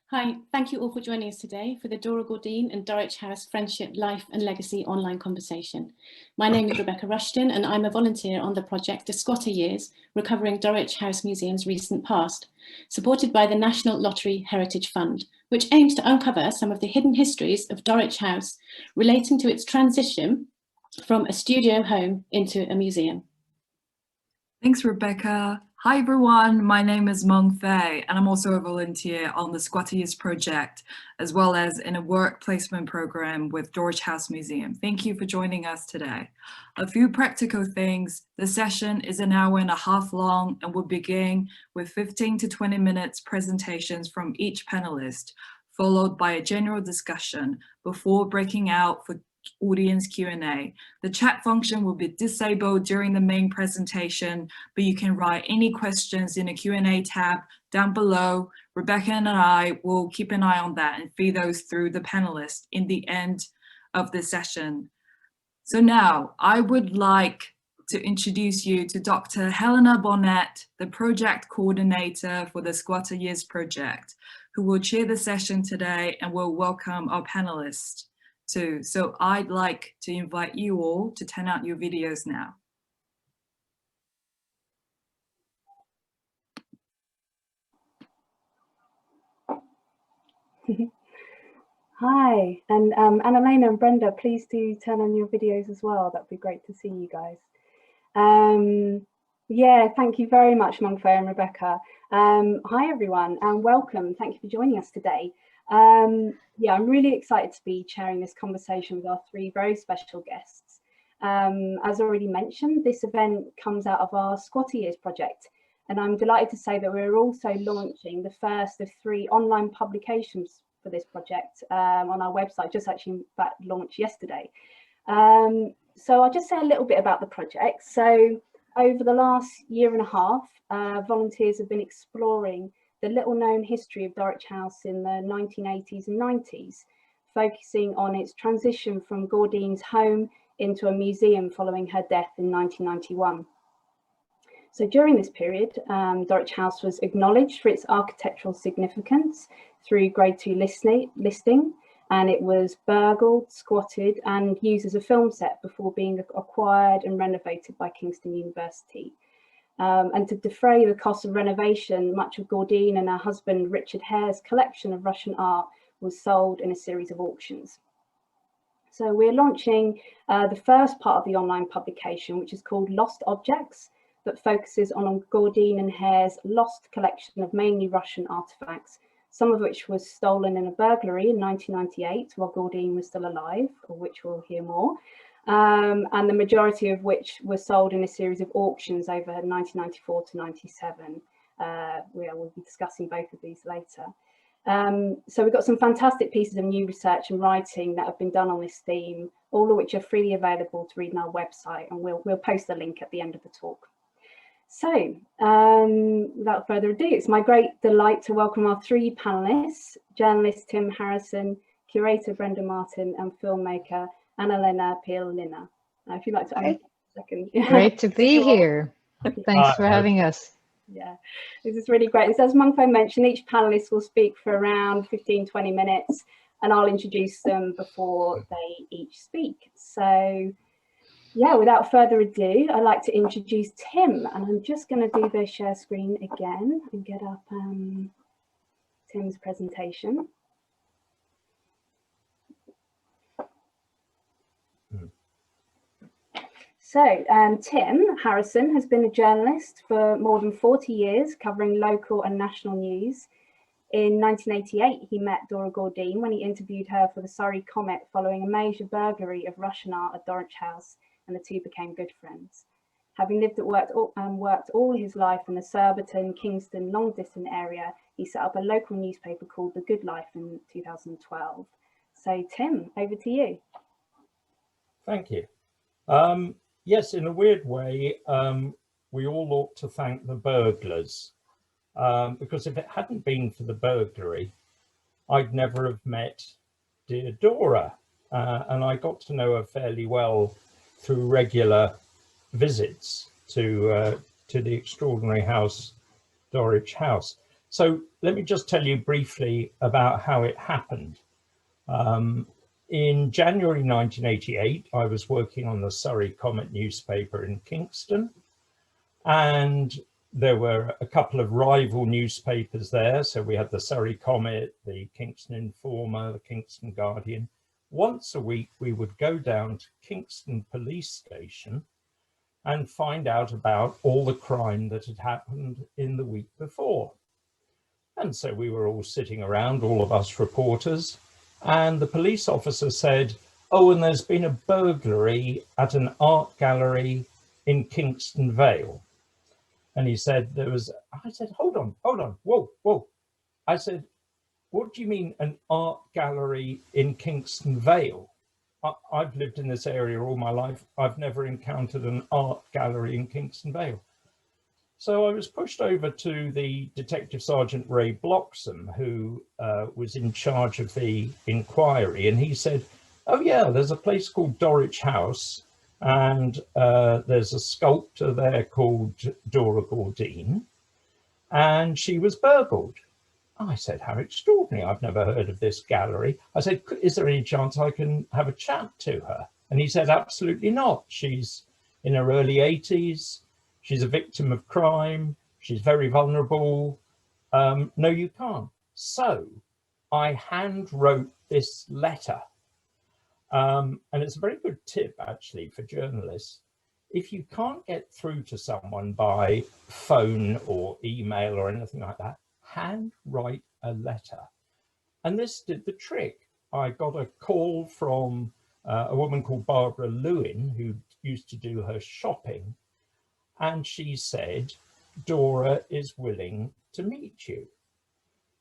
Hi, thank you all for joining us today for the Dora Gordine and Dorich House Friendship, Life and Legacy online conversation. My name is Rebecca Rushton and I'm a volunteer on the project The Squatter Years, Recovering Dorich House Museum's Recent Past, supported by the National Lottery Heritage Fund, which aims to uncover some of the hidden histories of Dorich House relating to its transition from a studio home into a museum. Thanks, Rebecca. Hi, everyone. My name is Mong Fei, and I'm also a volunteer on the Squatter Years project, as well as in a work placement program with Dorich House Museum. Thank you for joining us today. A few practical things. The session is an hour and a half long and will begin with 15 to 20 minutes presentations from each panelist, followed by a general discussion before breaking out for audience Q&A. The chat function will be disabled during the main presentation, but you can write any questions in the Q&A tab down below. Rebecca and I will keep an eye on that and feed those through the panelists in the end of the session. So now I would like to introduce you to Dr. Helena Bonnet, the project coordinator for the Squatter Years project, who will chair the session today and will welcome our panelists too. So I'd like to invite you all to turn out your videos now. Hi, and Annaleena and Brenda, please do turn on your videos as well. That'd be great to see you guys. Yeah, thank you very much, Mongfei and Rebecca. Hi everyone, and welcome. Thank you for joining us today. Yeah, I'm really excited to be chairing this conversation with our three very special guests. As already mentioned, this event comes out of our Squatter Years project, and I'm delighted to say that we're also launching the first of 3 online publications for this project on our website, just actually in fact launched yesterday. So I'll just say a little bit about the project. So over the last year and a half, volunteers have been exploring the little known history of Dorich House in the 1980s and 90s, focusing on its transition from Gordine's home into a museum following her death in 1991. So during this period, Dorich House was acknowledged for its architectural significance through Grade 2 listing, and it was burgled, squatted and used as a film set before being acquired and renovated by Kingston University. And to defray the cost of renovation, much of Gordine and her husband Richard Hare's collection of Russian art was sold in a series of auctions. So we're launching the first part of the online publication, which is called Lost Objects, that focuses on Gordine and Hare's lost collection of mainly Russian artifacts, some of which was stolen in a burglary in 1998 while Gordine was still alive, of which we'll hear more. And the majority of which were sold in a series of auctions over 1994 to 97. We'll be discussing both of these later. So we've got some fantastic pieces of new research and writing that have been done on this theme, all of which are freely available to read on our website, and we'll post the link at the end of the talk. So without further ado, it's my great delight to welcome our 3 panelists: journalist Tim Harrison, curator Brenda Martin, and filmmaker Annaleena Piel Linnå. If you'd like to add a second. Great to be here. Thanks for having us. Yeah, this is really great. And as Mongfei mentioned, each panelist will speak for around 15-20 minutes, and I'll introduce them before they each speak. So yeah, without further ado, I'd like to introduce Tim, and I'm just going to do the share screen again and get up Tim's presentation. So Tim Harrison has been a journalist for more than 40 years, covering local and national news. In 1988, he met Dora Gordine when he interviewed her for the Surrey Comet following a major burglary of Russian art at Dorich House, and the two became good friends. Having lived and worked all his life in the Surbiton, Kingston, long-distance area, he set up a local newspaper called The Good Life in 2012. So Tim, over to you. Thank you. Yes, in a weird way, we all ought to thank the burglars, because if it hadn't been for the burglary, I'd never have met dear Dora, and I got to know her fairly well through regular visits to the extraordinary house, Dorich House. So let me just tell you briefly about how it happened. In January 1988, I was working on the Surrey Comet newspaper in Kingston, and there were a couple of rival newspapers there. So we had the Surrey Comet, the Kingston Informer, the Kingston Guardian. Once a week, we would go down to Kingston Police Station and find out about all the crime that had happened in the week before. And so we were all sitting around, all of us reporters, and the police officer said, oh, and there's been a burglary at an art gallery in Kingston Vale. And he said I said, hold on, whoa. I said, what do you mean an art gallery in Kingston Vale? I've lived in this area all my life. I've never encountered an art gallery in Kingston Vale. So I was pushed over to the Detective Sergeant Ray Bloxham, who was in charge of the inquiry. And he said, oh yeah, there's a place called Dorich House, and there's a sculptor there called Dora Gordine, and she was burgled. I said, how extraordinary. I've never heard of this gallery. I said, is there any chance I can have a chat to her? And he said, absolutely not. She's in her early 80s. She's a victim of crime. She's very vulnerable. No, you can't. So I hand wrote this letter. And it's a very good tip, actually, for journalists. If you can't get through to someone by phone or email or anything like that, hand write a letter. And this did the trick. I got a call from a woman called Barbara Lewin, who used to do her shopping. And she said, Dora is willing to meet you.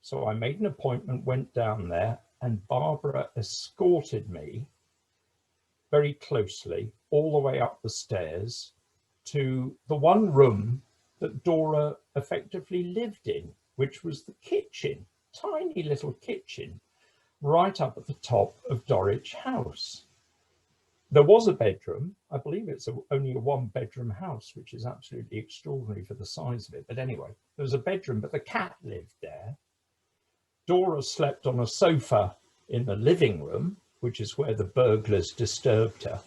So I made an appointment, went down there, and Barbara escorted me very closely all the way up the stairs to the one room that Dora effectively lived in, which was the kitchen, tiny little kitchen, right up at the top of Dorich House. There was a bedroom. I believe it's only a one-bedroom house, which is absolutely extraordinary for the size of it. But anyway, there was a bedroom, but the cat lived there. Dora slept on a sofa in the living room, which is where the burglars disturbed her.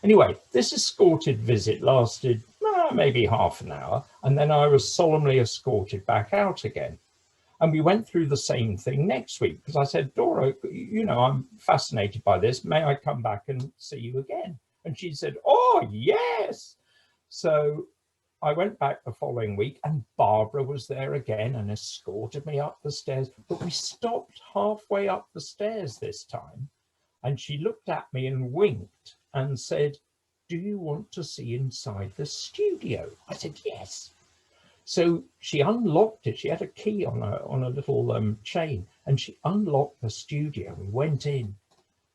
Anyway, this escorted visit lasted maybe half an hour, and then I was solemnly escorted back out again. And we went through the same thing next week, because I said, Dora, you know, I'm fascinated by this. May I come back and see you again? And she said, oh, yes. So I went back the following week, and Barbara was there again and escorted me up the stairs. But we stopped halfway up the stairs this time. And she looked at me and winked and said, do you want to see inside the studio? I said, yes. So she unlocked it. She had a key on a little chain, and she unlocked the studio. We went in,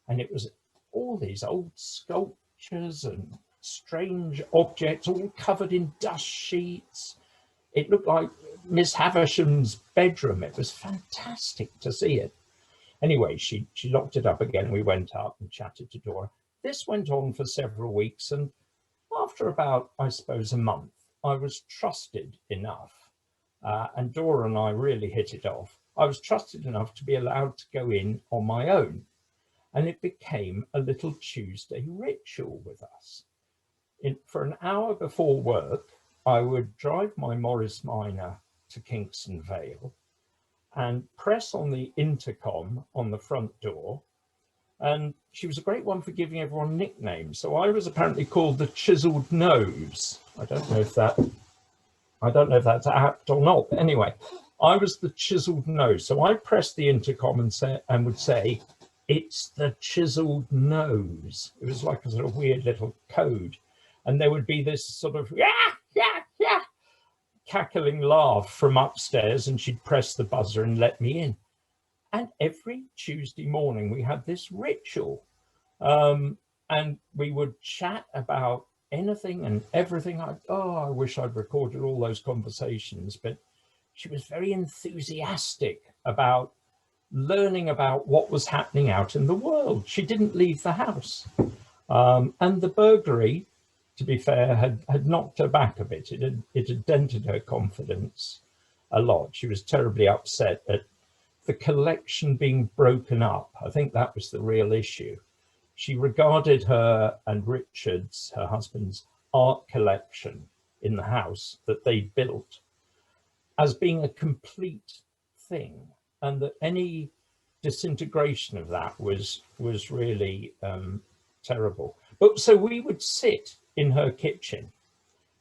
and it was all these old sculptures and strange objects, all covered in dust sheets. It looked like Miss Havisham's bedroom. It was fantastic to see it. Anyway, she locked it up again. We went up and chatted to Dora. This went on for several weeks, and after about, I suppose, a month, I was trusted enough, and Dora and I really hit it off. I was trusted enough to be allowed to go in on my own, and it became a little Tuesday ritual with us. For an hour before work, I would drive my Morris Minor to Kingston Vale and press on the intercom on the front door. And she was a great one for giving everyone nicknames. So I was apparently called the Chiseled Nose. I don't know if that's apt or not. But anyway, I was the Chiseled Nose. So I pressed the intercom and would say, it's the Chiseled Nose. It was like a sort of weird little code. And there would be this sort of cackling laugh from upstairs, and she'd press the buzzer and let me in. And every Tuesday morning we had this ritual, and we would chat about anything and everything. I wish I'd recorded all those conversations, but she was very enthusiastic about learning about what was happening out in the world. She didn't leave the house. And the burglary, to be fair, had knocked her back a bit. It had dented her confidence. a lot. She was terribly upset at the collection being broken up. I think that was the real issue. She regarded her and Richard's, her husband's, art collection in the house that they built as being a complete thing, and that any disintegration of that was really terrible. But so we would sit in her kitchen.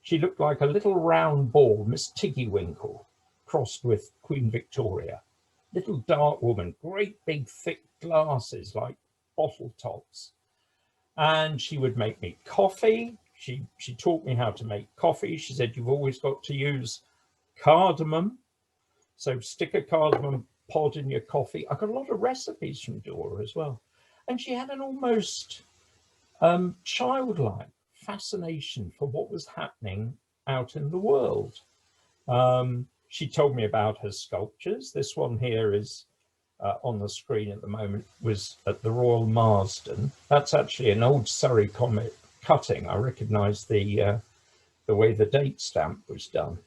She looked like a little round ball, Miss Tiggywinkle, crossed with Queen Victoria. Little dark woman, great big thick glasses like bottle tops. And she would make me coffee. She taught me how to make coffee. She said, you've always got to use cardamom. So stick a cardamom pod in your coffee. I got a lot of recipes from Dora as well. And she had an almost childlike fascination for what was happening out in the world. She told me about her sculptures. This one here is on the screen at the moment, was at the Royal Marsden. That's actually an old Surrey comet cutting. I recognise the way the date stamp was done.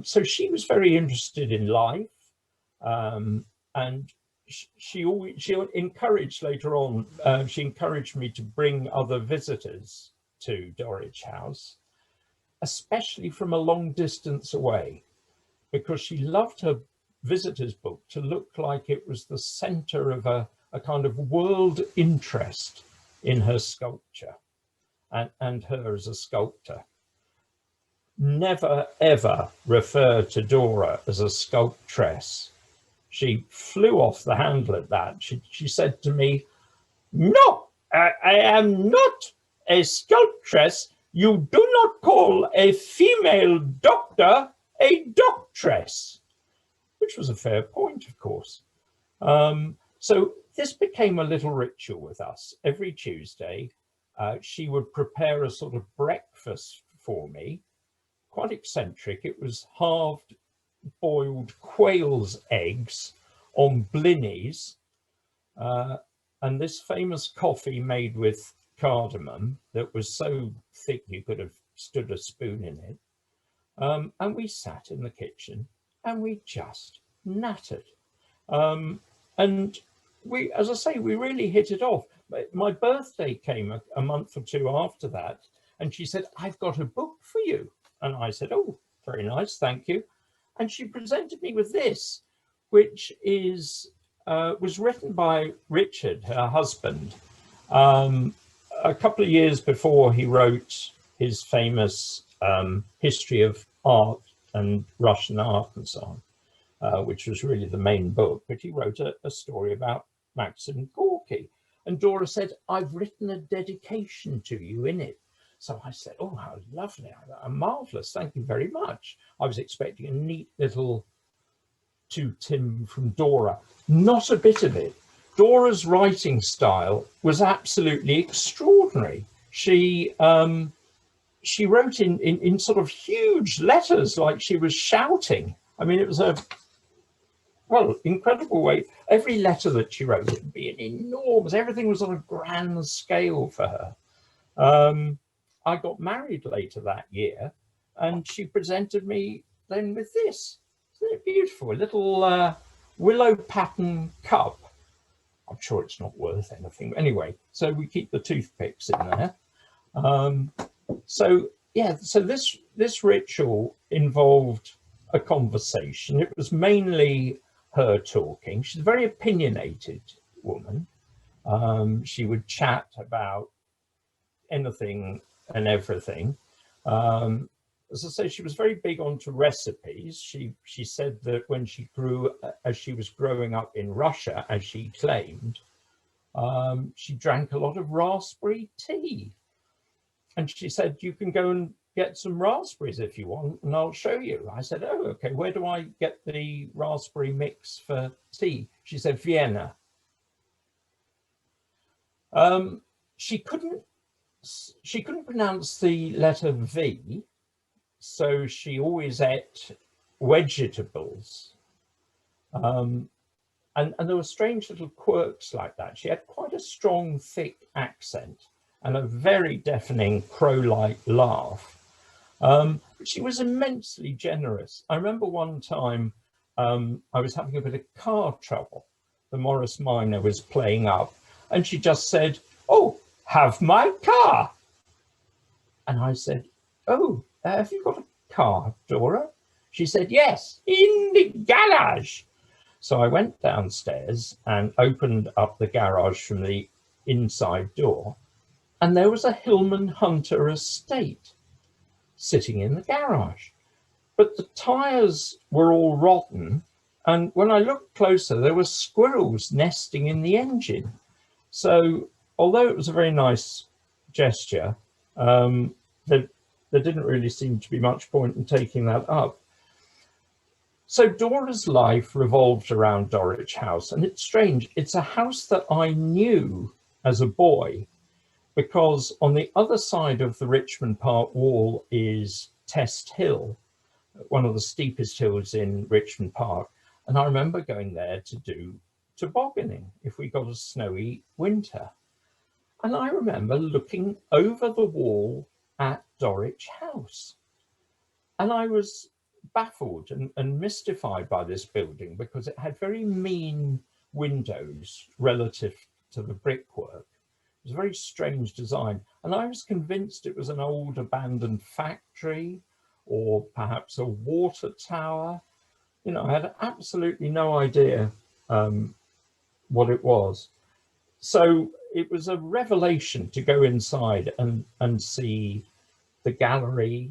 So she was very interested in life, and she encouraged later on. She encouraged me to bring other visitors to Dorich House, especially from a long distance away, because she loved her visitors book to look like it was the center of a kind of world interest in her sculpture and her as a sculptor. Never ever refer to Dora as a sculptress. She flew off the handle at that. She said to me, no, I am not a sculptress. You do not call a female doctor a doctress. Which was a fair point, of course. So this became a little ritual with us. Every Tuesday, she would prepare a sort of breakfast for me, quite eccentric. It was halved boiled quail's eggs on blinnies, and this famous coffee made with cardamom that was so thick you could have stood a spoon in it. And we sat in the kitchen and we just nattered. And we, as I say, we really hit it off. My birthday came a month or two after that, and she said, I've got a book for you. And I said, oh, very nice, thank you. And she presented me with this, which is was written by Richard, her husband, a couple of years before he wrote his famous history of art and Russian art and so on, which was really the main book. But he wrote a story about Maxim Gorky. And Dora said, I've written a dedication to you in it. So I said, oh, how lovely, marvellous, thank you very much. I was expecting a neat little to Tim from Dora. Not a bit of it. Dora's writing style was absolutely extraordinary. She wrote in sort of huge letters, like she was shouting. I mean, it was a, well, incredible way. Every letter that she wrote would be an enormous, everything was on a grand scale for her. I got married later that year, and she presented me then with this. Isn't it beautiful? A little willow pattern cup. I'm sure it's not worth anything. Anyway, so we keep the toothpicks in there. So yeah, so this ritual involved a conversation. It was mainly her talking. She's a very opinionated woman. She would chat about anything and everything. As I say, she was very big onto recipes. She said that when she grew, as she was growing up in Russia, as she claimed, she drank a lot of raspberry tea. And she said, you can go and get some raspberries if you want, and I'll show you. I said, oh, okay, where do I get the raspberry mix for tea? She said, Vienna. She couldn't pronounce the letter V, so she always ate vegetables. And there were strange little quirks like that. She had quite a strong, thick accent and a very deafening crow-like laugh. But she was immensely generous. I remember one time I was having a bit of car trouble. The Morris Minor was playing up and she just said, "Oh, have my car." And I said, "Oh, have you got a car, Dora?" She said, "Yes, in the garage." So I went downstairs and opened up the garage from the inside door, and there was a Hillman Hunter estate sitting in the garage. But the tyres were all rotten, and when I looked closer, there were squirrels nesting in the engine. So although it was a very nice gesture, there didn't really seem to be much point in taking that up. So Dora's life revolved around Dorich House, and it's strange. It's a house that I knew as a boy, because on the other side of the Richmond Park wall is Test Hill, one of the steepest hills in Richmond Park. And I remember going there to do tobogganing if we got a snowy winter. And I remember looking over the wall at Dorich House. And I was baffled and mystified by this building because it had very mean windows relative to the brickwork. It was a very strange design. And I was convinced it was an old abandoned factory or perhaps a water tower. You know, I had absolutely no idea what it was. So it was a revelation to go inside and see the gallery,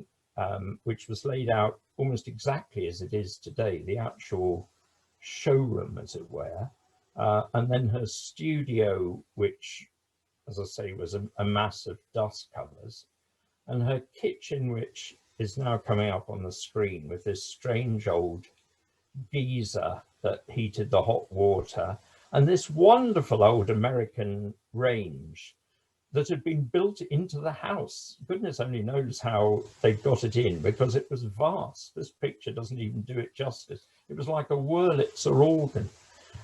which was laid out almost exactly as it is today, the actual showroom, as it were, and then her studio, which, as I say, was a mass of dust covers, and her kitchen, which is now coming up on the screen with this strange old geyser that heated the hot water, and this wonderful old American range that had been built into the house. Goodness only knows how they got it in, because it was vast. This picture doesn't even do it justice. It was like a Wurlitzer organ.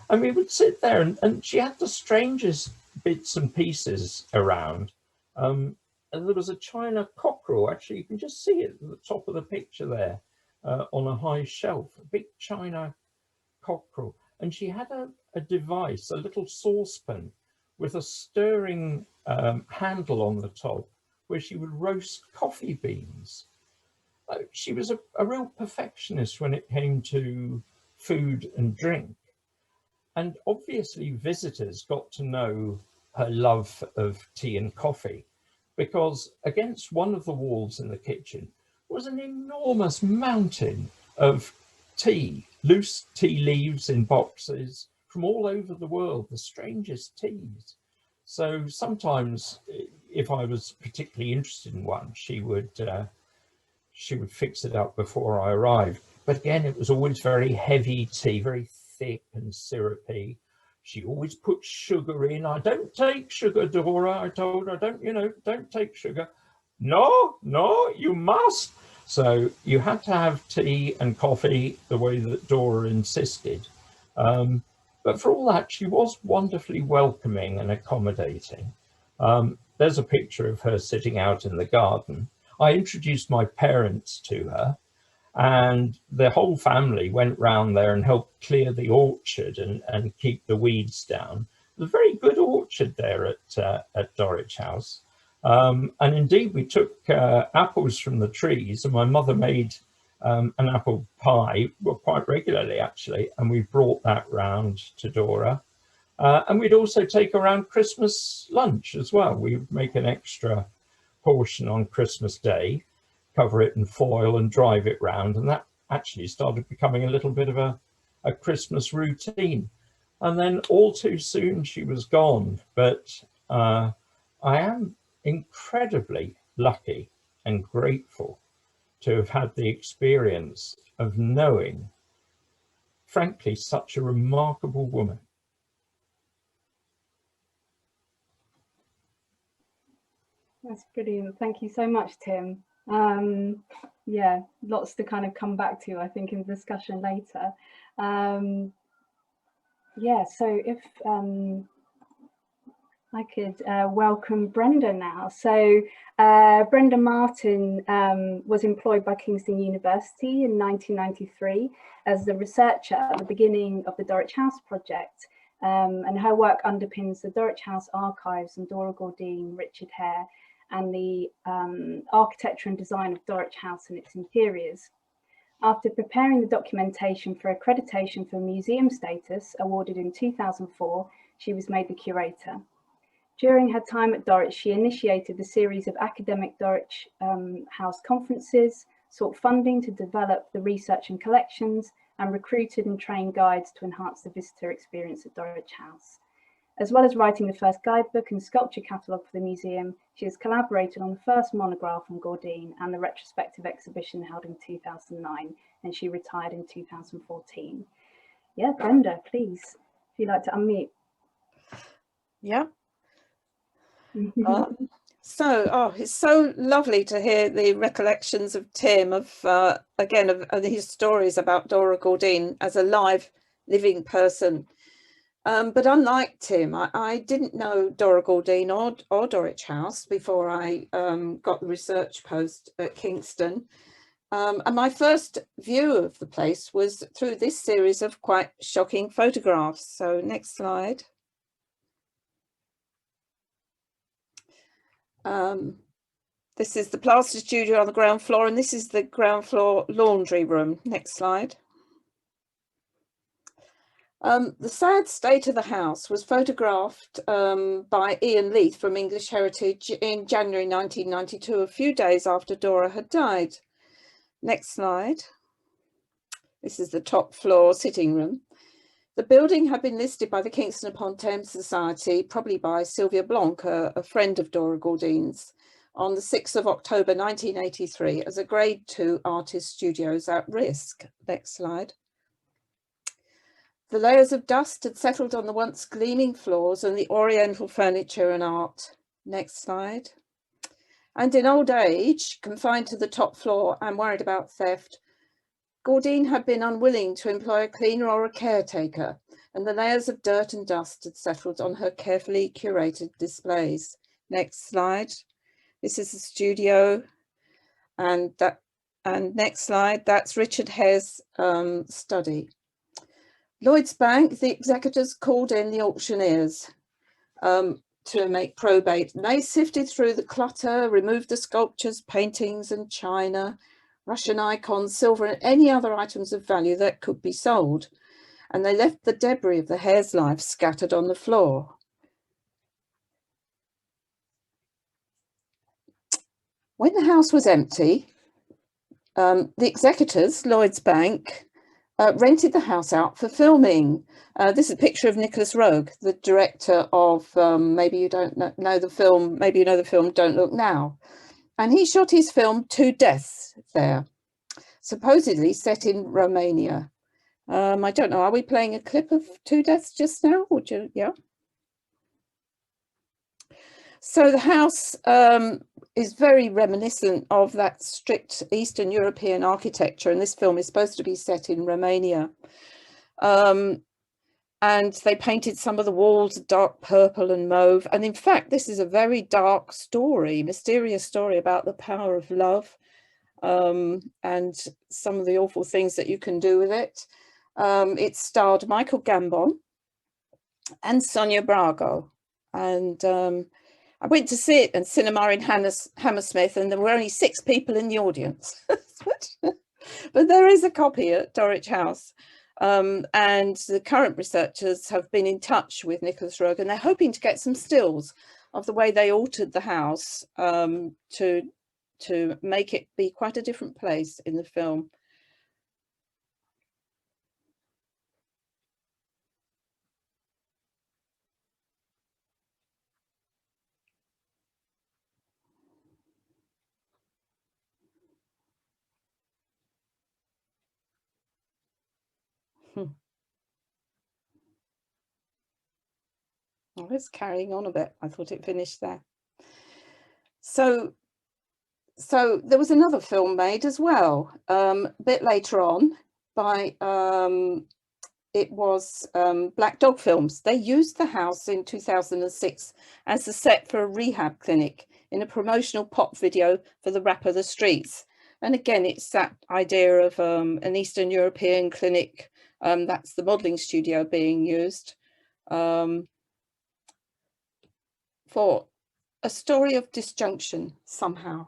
And we would sit there, and she had the strangest bits and pieces around. And there was a china cockerel. Actually, you can just see it at the top of the picture there, on a high shelf, a big china cockerel. And she had a device, a little saucepan with a stirring handle on the top, where she would roast coffee beans. She was a real perfectionist when it came to food and drink. And obviously visitors got to know her love of tea and coffee, because against one of the walls in the kitchen was an enormous mountain of tea, loose tea leaves in boxes from all over the world, the strangest teas. So sometimes if I was particularly interested in one, she would fix it up before I arrived. But again, it was always very heavy tea, very thick and syrupy. She always put sugar in. "I don't take sugar, Dora," I told her. Don't take sugar." No, you must." So you had to have tea and coffee the way that Dora insisted. But for all that, she was wonderfully welcoming and accommodating. There's a picture of her sitting out in the garden. I introduced my parents to her, and the whole family went round there and helped clear the orchard and keep the weeds down. There's a very good orchard there at Dorich House. And indeed, we took apples from the trees, and my mother made an apple pie, well, quite regularly actually, and we brought that round to Dora. And we'd also take around Christmas lunch as well. We'd make an extra portion on Christmas Day, cover it in foil and drive it round, and that actually started becoming a little bit of a Christmas routine. And then all too soon she was gone, but I am incredibly lucky and grateful to have had the experience of knowing, frankly, such a remarkable woman. That's brilliant. Thank you so much, Tim. Yeah, lots to kind of come back to, I think, in the discussion later. Yeah, so if I could welcome Brenda now. So Brenda Martin was employed by Kingston University in 1993 as the researcher at the beginning of the Dorich House project. And her work underpins the Dorich House archives and Dora Gordine, Richard Hare, and the architecture and design of Dorich House and its interiors. After preparing the documentation for accreditation for museum status, awarded in 2004, she was made the curator. During her time at Dorich, she initiated the series of academic Dorich House conferences, sought funding to develop the research and collections, and recruited and trained guides to enhance the visitor experience at Dorich House. As well as writing the first guidebook and sculpture catalogue for the museum, she has collaborated on the first monograph on Gordine and the retrospective exhibition held in 2009, and she retired in 2014. Yeah, Brenda, please, if you'd like to unmute. Yeah. It's so lovely to hear the recollections of Tim of his stories about Dora Gordine as a live living person. But unlike Tim, I didn't know Dora Gordine or Dorich House before I got the research post at Kingston. And my first view of the place was through this series of quite shocking photographs. So next slide. This is the plaster studio on the ground floor, and this is the ground floor laundry room. Next slide. The sad state of the house was photographed by Ian Leith from English Heritage in January 1992, a few days after Dora had died. Next slide. This is the top floor sitting room. The building had been listed by the Kingston upon Thames Society, probably by Sylvia Blanc, a friend of Dora Gordine's, on the 6th of October 1983 as a Grade 2 artist studios at risk. Next slide. The layers of dust had settled on the once gleaming floors and the oriental furniture and art. Next slide. And in old age, confined to the top floor and worried about theft, Gordine had been unwilling to employ a cleaner or a caretaker, and the layers of dirt and dust had settled on her carefully curated displays. Next slide. This is the studio, and next slide, that's Richard Hare's study. Lloyd's Bank, the executors called in the auctioneers to make probate. And they sifted through the clutter, removed the sculptures, paintings and china, Russian icons, silver and any other items of value that could be sold. And they left the debris of the Hare's life scattered on the floor. When the house was empty, the executors, Lloyd's Bank, rented the house out for filming. This is a picture of Nicholas Roeg, the director of, maybe you don't know the film, maybe you know the film Don't Look Now. And he shot his film Two Deaths there, supposedly set in Romania. I don't know, are we playing a clip of Two Deaths just now? Would you, yeah. So the house is very reminiscent of that strict Eastern European architecture, and this film is supposed to be set in Romania. And they painted some of the walls dark purple and mauve. And in fact, this is a very dark story, mysterious story about the power of love and some of the awful things that you can do with it. It starred Michael Gambon and Sonia Brago. And I went to see it in cinema in Hammersmith, and there were only 6 people in the audience. But there is a copy at Dorich House. And the current researchers have been in touch with Nicholas Roeg, and they're hoping to get some stills of the way they altered the house to make it be quite a different place in the film. I was carrying on a bit. I thought it finished there. So there was another film made as well, a bit later on by it was Black Dog Films. They used the house in 2006 as the set for a rehab clinic in a promotional pop video for the rapper The Streets. And again, it's that idea of an Eastern European clinic. That's the modelling studio being used for a story of disjunction somehow.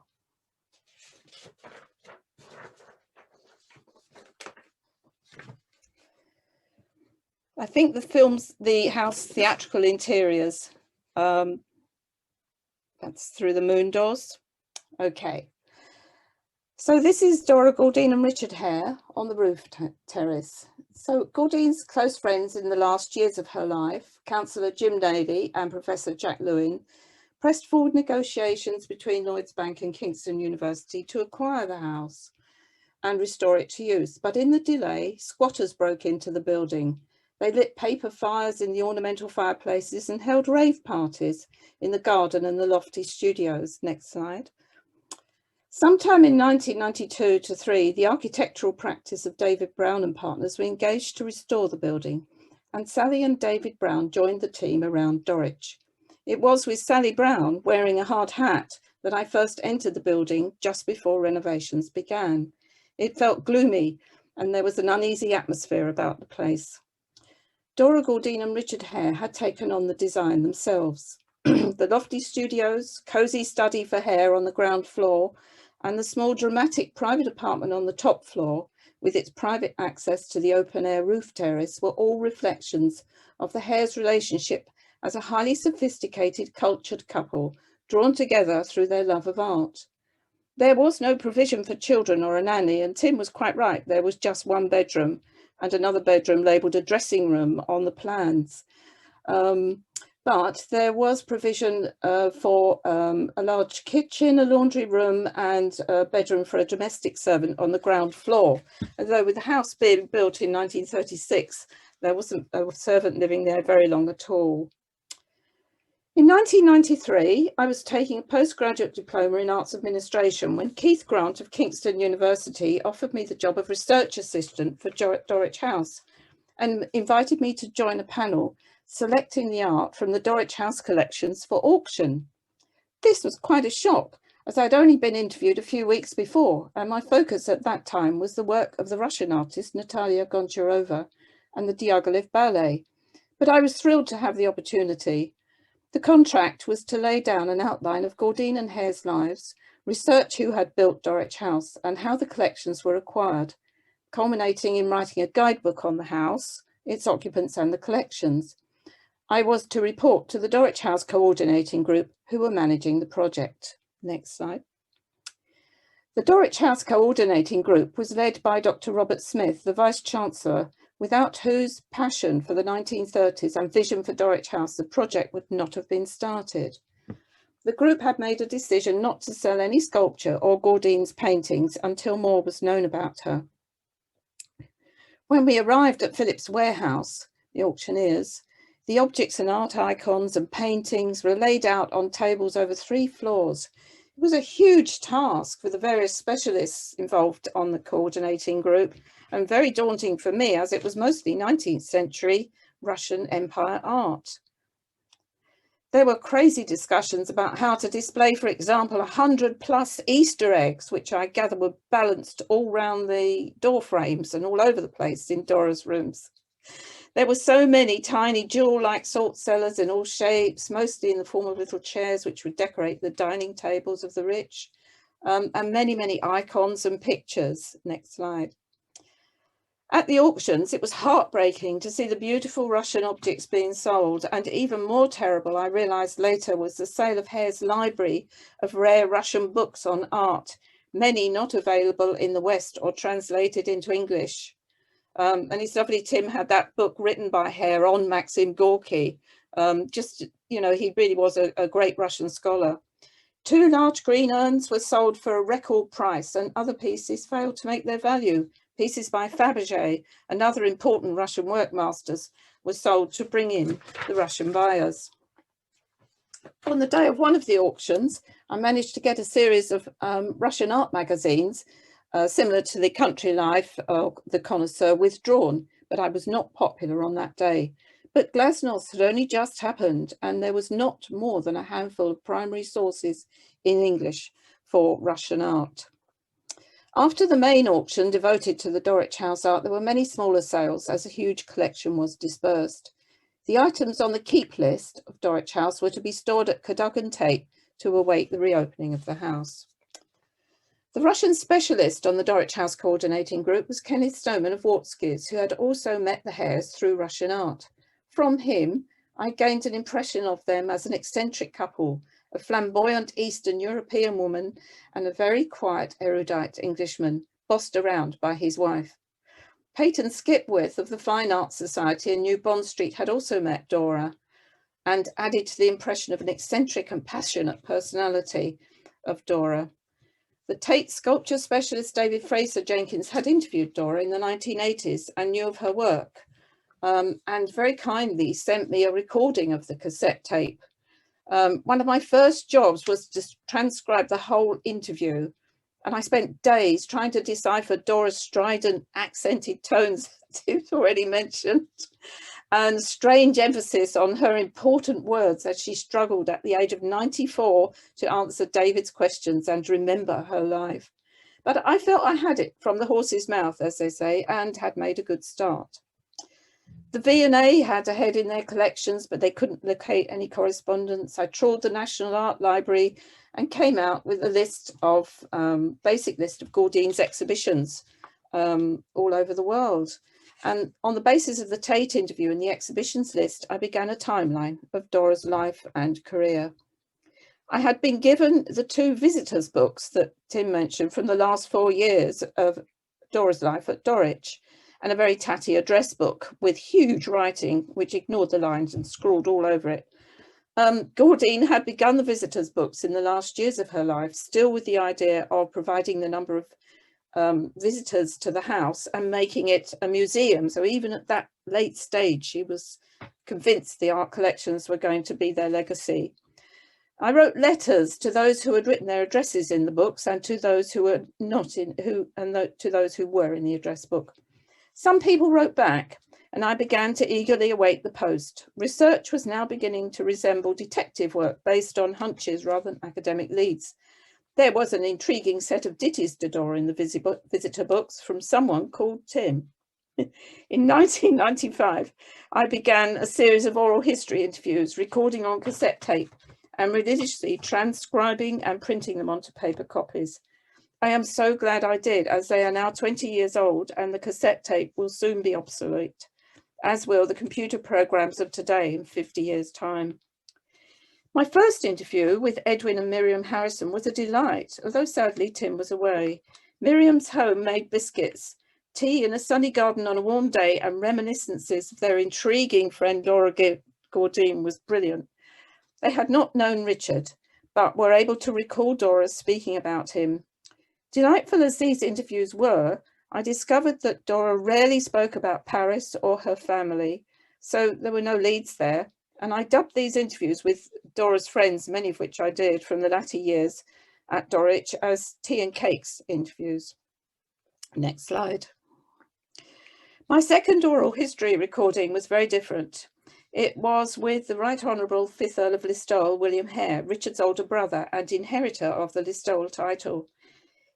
I think the house theatrical interiors, that's through the moon doors. Okay. So this is Dora Gordine and Richard Hare on the roof terrace. So Gordine's close friends in the last years of her life, Councillor Jim Davey and Professor Jack Lewin, pressed forward negotiations between Lloyds Bank and Kingston University to acquire the house and restore it to use. But in the delay, squatters broke into the building. They lit paper fires in the ornamental fireplaces and held rave parties in the garden and the lofty studios. Next slide. Sometime in 1992-3, the architectural practice of David Brown and Partners were engaged to restore the building, and Sally and David Brown joined the team around Dorich. It was with Sally Brown wearing a hard hat that I first entered the building just before renovations began. It felt gloomy and there was an uneasy atmosphere about the place. Dora Gordine and Richard Hare had taken on the design themselves. The lofty studios, cosy study for Hare on the ground floor, and the small dramatic private apartment on the top floor with its private access to the open air roof terrace were all reflections of the Hare's relationship as a highly sophisticated, cultured couple drawn together through their love of art. There was no provision for children or a nanny, and Tim was quite right. There was just one bedroom and another bedroom labelled a dressing room on the plans. But there was provision for a large kitchen, a laundry room and a bedroom for a domestic servant on the ground floor. Although with the house being built in 1936, there wasn't a servant living there very long at all. In 1993, I was taking a postgraduate diploma in arts administration when Keith Grant of Kingston University offered me the job of research assistant for Dorich House and invited me to join a panel selecting the art from the Dorich House collections for auction. This was quite a shock, as I'd only been interviewed a few weeks before, and my focus at that time was the work of the Russian artist Natalia Goncharova and the Diaghilev Ballet. But I was thrilled to have the opportunity. The contract was to lay down an outline of Gordine and Hare's lives, research who had built Dorich House and how the collections were acquired, culminating in writing a guidebook on the house, its occupants and the collections. I was to report to the Dorich House coordinating group who were managing the project. Next slide. The Dorich House coordinating group was led by Dr. Robert Smith, the Vice-Chancellor, without whose passion for the 1930s and vision for Dorich House, the project would not have been started. The group had made a decision not to sell any sculpture or Gordine's paintings until more was known about her. When we arrived at Phillips Warehouse, the auctioneers, the objects and art icons and paintings were laid out on tables over 3 floors. It was a huge task for the various specialists involved on the coordinating group and very daunting for me as it was mostly 19th century Russian Empire art. There were crazy discussions about how to display, for example, 100+ Easter eggs, which I gather were balanced all round the door frames and all over the place in Dora's rooms. There were so many tiny jewel-like salt cellars in all shapes, mostly in the form of little chairs which would decorate the dining tables of the rich, and many, many icons and pictures. Next slide. At the auctions, it was heartbreaking to see the beautiful Russian objects being sold, and even more terrible, I realised later, was the sale of Hare's library of rare Russian books on art, many not available in the West or translated into English. And it's lovely Tim had that book written by Hare on Maxim Gorky. He really was a great Russian scholar. 2 large green urns were sold for a record price and other pieces failed to make their value. Pieces by Fabergé and other important Russian workmasters were sold to bring in the Russian buyers. On the day of one of the auctions, I managed to get a series of Russian art magazines similar to the Country Life or the Connoisseur withdrawn, but I was not popular on that day. But Glasnost had only just happened, and there was not more than a handful of primary sources in English for Russian art. After the main auction devoted to the Dorich House art, there were many smaller sales as a huge collection was dispersed. The items on the keep list of Dorich House were to be stored at Cadogan Tape to await the reopening of the house. The Russian specialist on the Dorich House coordinating group was Kenneth Stoneman of Wartskis, who had also met the Hares through Russian art. From him, I gained an impression of them as an eccentric couple, a flamboyant Eastern European woman and a very quiet, erudite Englishman, bossed around by his wife. Peyton Skipwith of the Fine Arts Society in New Bond Street had also met Dora and added to the impression of an eccentric and passionate personality of Dora. The Tate sculpture specialist David Fraser Jenkins had interviewed Dora in the 1980s and knew of her work, and very kindly sent me a recording of the cassette tape. One of my first jobs was to transcribe the whole interview, and I spent days trying to decipher Dora's strident, accented tones that you've already mentioned, and strange emphasis on her important words as she struggled at the age of 94 to answer David's questions and remember her life. But I felt I had it from the horse's mouth, as they say, and had made a good start. The V&A had a head in their collections, but they couldn't locate any correspondence. I trawled the National Art Library and came out with a list of, basic list of Gordine's exhibitions all over the world. And on the basis of the Tate interview and the exhibitions list, I began a timeline of Dora's life and career. I had been given the 2 visitors books that Tim mentioned from the last 4 years of Dora's life at Dorich, and a very tatty address book with huge writing, which ignored the lines and scrawled all over it. Gordine had begun the visitors books in the last years of her life, still with the idea of providing the number of visitors to the house and making it a museum. So even at that late stage, she was convinced the art collections were going to be their legacy. I wrote letters to those who had written their addresses in the books and to those who were not in, to those who were in the address book. Some people wrote back, and I began to eagerly await the post. Research was now beginning to resemble detective work based on hunches rather than academic leads. There was an intriguing set of ditties to Dora in the visitor books from someone called Tim. In 1995, I began a series of oral history interviews, recording on cassette tape and religiously transcribing and printing them onto paper copies. I am so glad I did, as they are now 20 years old and the cassette tape will soon be obsolete, as will the computer programs of today in 50 years' time. My first interview with Edwin and Miriam Harrison was a delight, although sadly Tim was away. Miriam's home made biscuits, tea in a sunny garden on a warm day, and reminiscences of their intriguing friend Dora Gordine was brilliant. They had not known Richard, but were able to recall Dora speaking about him. Delightful as these interviews were, I discovered that Dora rarely spoke about Paris or her family, so there were no leads there. And I dubbed these interviews with Dora's friends, many of which I did from the latter years at Dorich, as tea and cakes interviews. Next slide. My second oral history recording was very different. It was with the Right Honourable 5th Earl of Listowel, William Hare, Richard's older brother and inheritor of the Listowel title.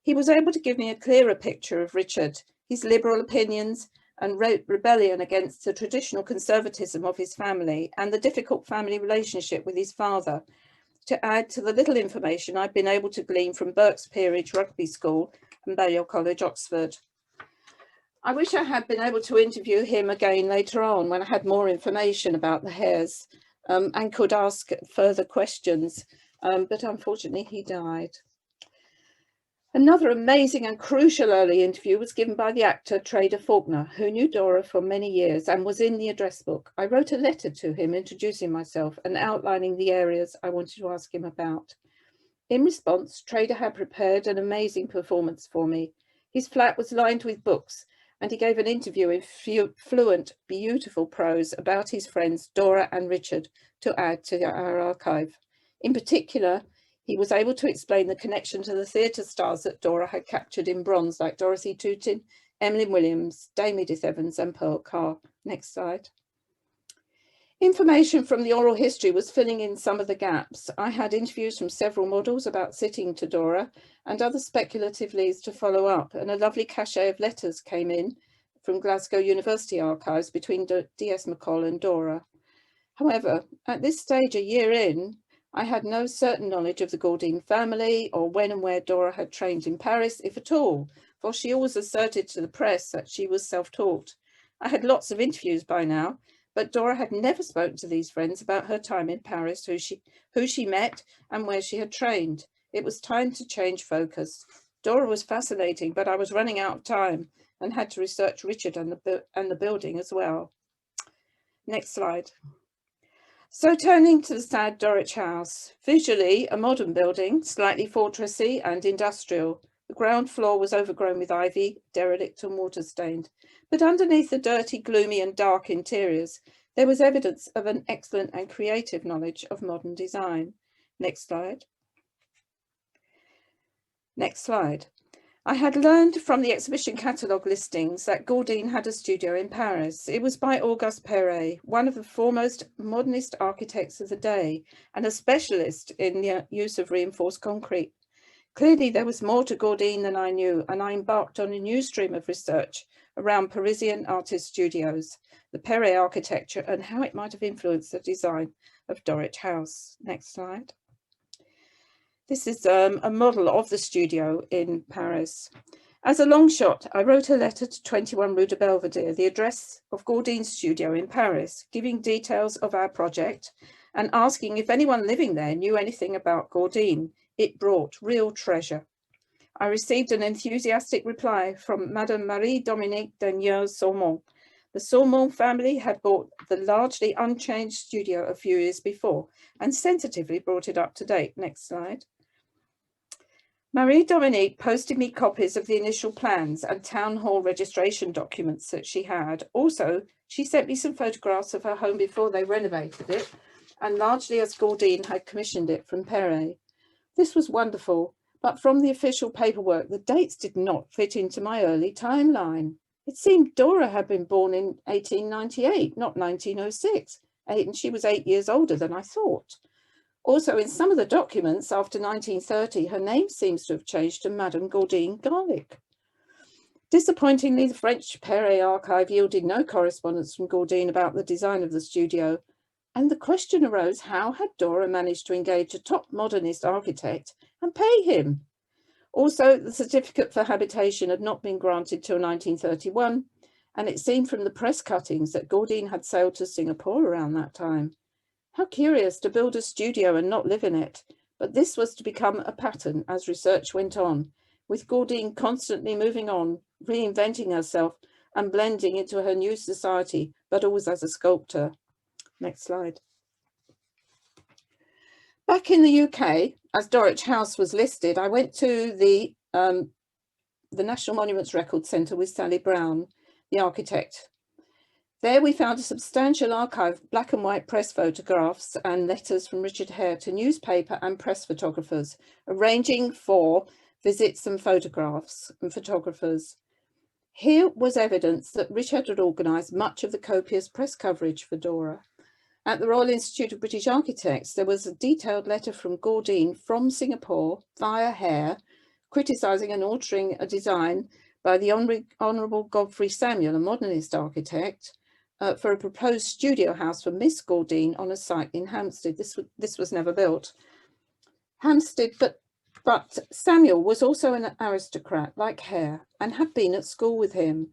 He was able to give me a clearer picture of Richard, his liberal opinions and rebellion against the traditional conservatism of his family and the difficult family relationship with his father, to add to the little information I'd been able to glean from Burke's Peerage Rugby School and Balliol College, Oxford. I wish I had been able to interview him again later on when I had more information about the Hares and could ask further questions, but unfortunately he died. Another amazing and crucial early interview was given by the actor Trader Faulkner, who knew Dora for many years and was in the address book. I wrote a letter to him introducing myself and outlining the areas I wanted to ask him about. In response, Trader had prepared an amazing performance for me. His flat was lined with books, and he gave an interview in fluent, beautiful prose about his friends Dora and Richard to add to our archive. In particular, he was able to explain the connection to the theatre stars that Dora had captured in bronze, like Dorothy Tootin, Emlyn Williams, Dame Edith Evans and Pearl Carr. Next slide. Information from the oral history was filling in some of the gaps. I had interviews from several models about sitting to Dora and other speculative leads to follow up, and a lovely cache of letters came in from Glasgow University archives between D.S. McCall and Dora. However, at this stage, a year in, I had no certain knowledge of the Gordine family or when and where Dora had trained in Paris, if at all, for she always asserted to the press that she was self-taught. I had lots of interviews by now, but Dora had never spoken to these friends about her time in Paris, who she met and where she had trained. It was time to change focus. Dora was fascinating, but I was running out of time and had to research Richard and the building as well. Next slide. So turning to the sad Dorich house, visually a modern building, slightly fortressy and industrial. The ground floor was overgrown with ivy, derelict and water stained, but underneath the dirty, gloomy and dark interiors, there was evidence of an excellent and creative knowledge of modern design. Next slide. Next slide. I had learned from the exhibition catalogue listings that Gordine had a studio in Paris. It was by Auguste Perret, one of the foremost modernist architects of the day and a specialist in the use of reinforced concrete. Clearly there was more to Gordine than I knew, and I embarked on a new stream of research around Parisian artist studios, the Perret architecture and how it might have influenced the design of Dorich House. Next slide. This is a model of the studio in Paris. As a long shot, I wrote a letter to 21 Rue de Belvedere, the address of Gordine's studio in Paris, giving details of our project and asking if anyone living there knew anything about Gordine. It brought real treasure. I received an enthusiastic reply from Madame Marie-Dominique Daniel-Saumon. The Saumon family had bought the largely unchanged studio a few years before and sensitively brought it up to date. Next slide. Marie-Dominique posted me copies of the initial plans and town hall registration documents that she had. Also, she sent me some photographs of her home before they renovated it, and largely as Gordine had commissioned it from Perret. This was wonderful, but from the official paperwork, the dates did not fit into my early timeline. It seemed Dora had been born in 1898, not 1906, and she was 8 years older than I thought. Also, in some of the documents after 1930, her name seems to have changed to Madame Gordine Garlic. Disappointingly, the French Perret archive yielded no correspondence from Gordine about the design of the studio, and the question arose, how had Dora managed to engage a top modernist architect and pay him? Also, the certificate for habitation had not been granted till 1931, and it seemed from the press cuttings that Gordine had sailed to Singapore around that time. How curious to build a studio and not live in it, but this was to become a pattern as research went on, with Gordine constantly moving on, reinventing herself and blending into her new society, but always as a sculptor. Next slide. Back in the UK, as Dorich House was listed, I went to the National Monuments Record Centre with Sally Brown, the architect. There we found a substantial archive of black and white press photographs and letters from Richard Hare to newspaper and press photographers, arranging for visits and photographs and photographers. Here was evidence that Richard had organised much of the copious press coverage for Dora. At the Royal Institute of British Architects, there was a detailed letter from Gordine from Singapore via Hare, criticising and altering a design by the Honourable Godfrey Samuel, a modernist architect, for a proposed studio house for Miss Gordine on a site in Hampstead. This was never built. Hampstead, but Samuel was also an aristocrat like Hare and had been at school with him.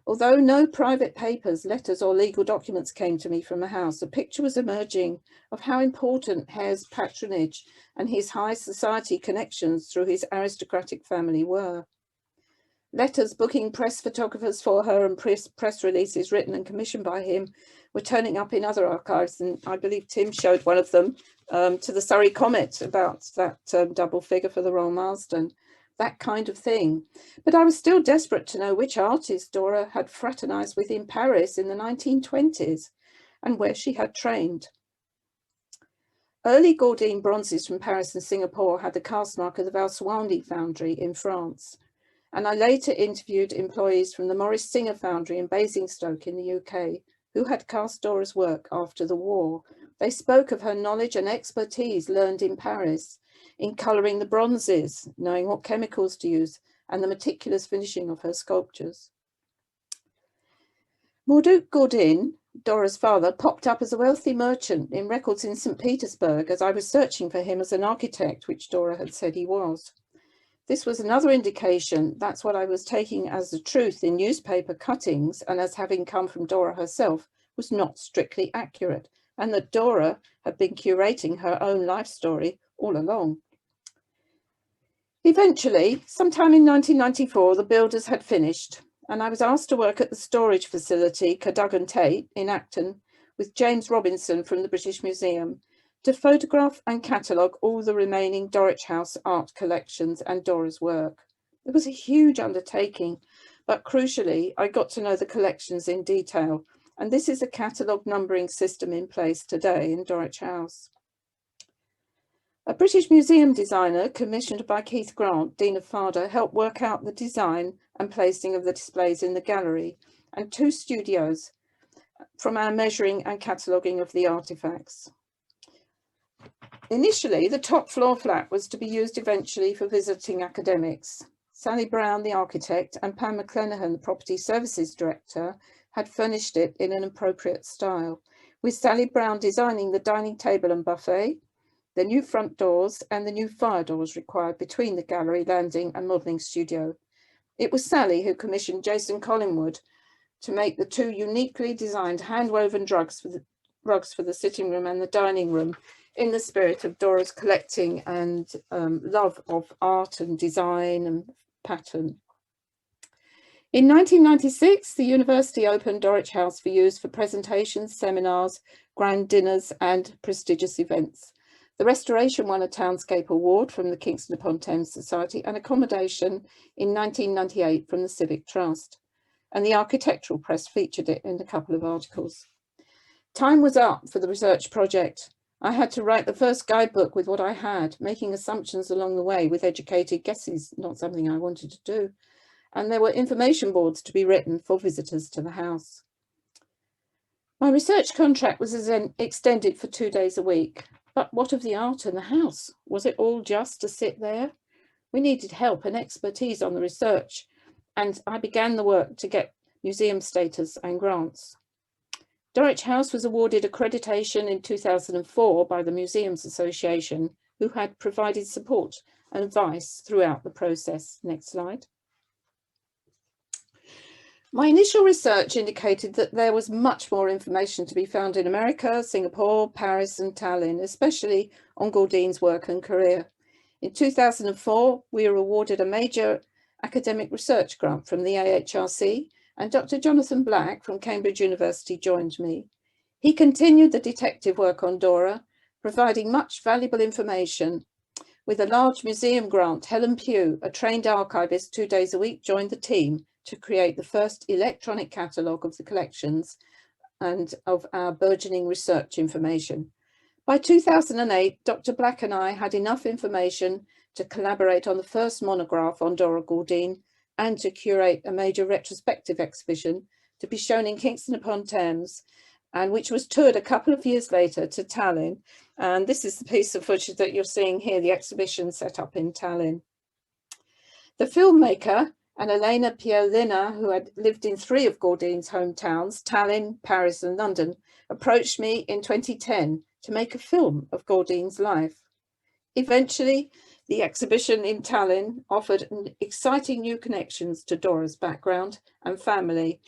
Although no private papers, letters or legal documents came to me from the house, a picture was emerging of how important Hare's patronage and his high society connections through his aristocratic family were. Letters booking press photographers for her and press releases written and commissioned by him were turning up in other archives, and I believe Tim showed one of them to the Surrey Comet about that double figure for the Royal Marsden, that kind of thing. But I was still desperate to know which artist Dora had fraternised with in Paris in the 1920s and where she had trained. Early Gordine bronzes from Paris and Singapore had the cast mark of the Valsouandi foundry in France. and I later interviewed employees from the Morris Singer Foundry in Basingstoke in the UK, who had cast Dora's work after the war. They spoke of her knowledge and expertise learned in Paris, in colouring the bronzes, knowing what chemicals to use, and the meticulous finishing of her sculptures. Dora Gordine, Dora's father, popped up as a wealthy merchant in records in St. Petersburg as I was searching for him as an architect, which Dora had said he was. This was another indication that's what I was taking as the truth in newspaper cuttings, and as having come from Dora herself, was not strictly accurate, and that Dora had been curating her own life story all along. Eventually, sometime in 1994, the builders had finished, and I was asked to work at the storage facility Cadogan Tate in Acton with James Robinson from the British Museum to photograph and catalogue all the remaining Dorich House art collections and Dora's work. It was a huge undertaking, but crucially, I got to know the collections in detail, and this is a catalogue numbering system in place today in Dorich House. A British museum designer commissioned by Keith Grant, Dean of Fada, helped work out the design and placing of the displays in the gallery, and 2 studios from our measuring and cataloguing of the artefacts. Initially, the top floor flat was to be used eventually for visiting academics. Sally Brown, the architect, and Pam McClenahan, the property services director, had furnished it in an appropriate style, with Sally Brown designing the dining table and buffet, the new front doors and the new fire doors required between the gallery, landing and modelling studio. It was Sally who commissioned Jason Collingwood to make the 2 uniquely designed hand-woven rugs for the sitting room and the dining room, in the spirit of Dora's collecting and love of art and design and pattern. In 1996, the university opened Dorich House for use for presentations, seminars, grand dinners and prestigious events. The restoration won a Townscape Award from the Kingston upon Thames Society and accommodation in 1998 from the Civic Trust. And the architectural press featured it in a couple of articles. Time was up for the research project. I had to write the first guidebook with what I had, making assumptions along the way with educated guesses, not something I wanted to do. And there were information boards to be written for visitors to the house. My research contract was extended for 2 days a week. But what of the art in the house? Was it all just to sit there? We needed help and expertise on the research, and I began the work to get museum status and grants. Dorich House was awarded accreditation in 2004 by the Museums Association, who had provided support and advice throughout the process. Next slide. My initial research indicated that there was much more information to be found in America, Singapore, Paris and Tallinn, especially on Gordine's work and career. In 2004, we were awarded a major academic research grant from the AHRC, and Dr. Jonathan Black from Cambridge University joined me. He continued the detective work on Dora, providing much valuable information. With a large museum grant, Helen Pugh, a trained archivist 2 days a week, joined the team to create the first electronic catalogue of the collections and of our burgeoning research information. By 2008, Dr. Black and I had enough information to collaborate on the first monograph on Dora Gordine and to curate a major retrospective exhibition to be shown in Kingston upon Thames, and which was toured a couple of years later to Tallinn. And this is the piece of footage that you're seeing here, the exhibition set up in Tallinn. The filmmaker, Annaleena Piel Linnå, who had lived in 3 of Gordine's hometowns, Tallinn, Paris and London, approached me in 2010 to make a film of Gordine's life. Eventually, the exhibition in Tallinn offered exciting new connections to Dora's background and family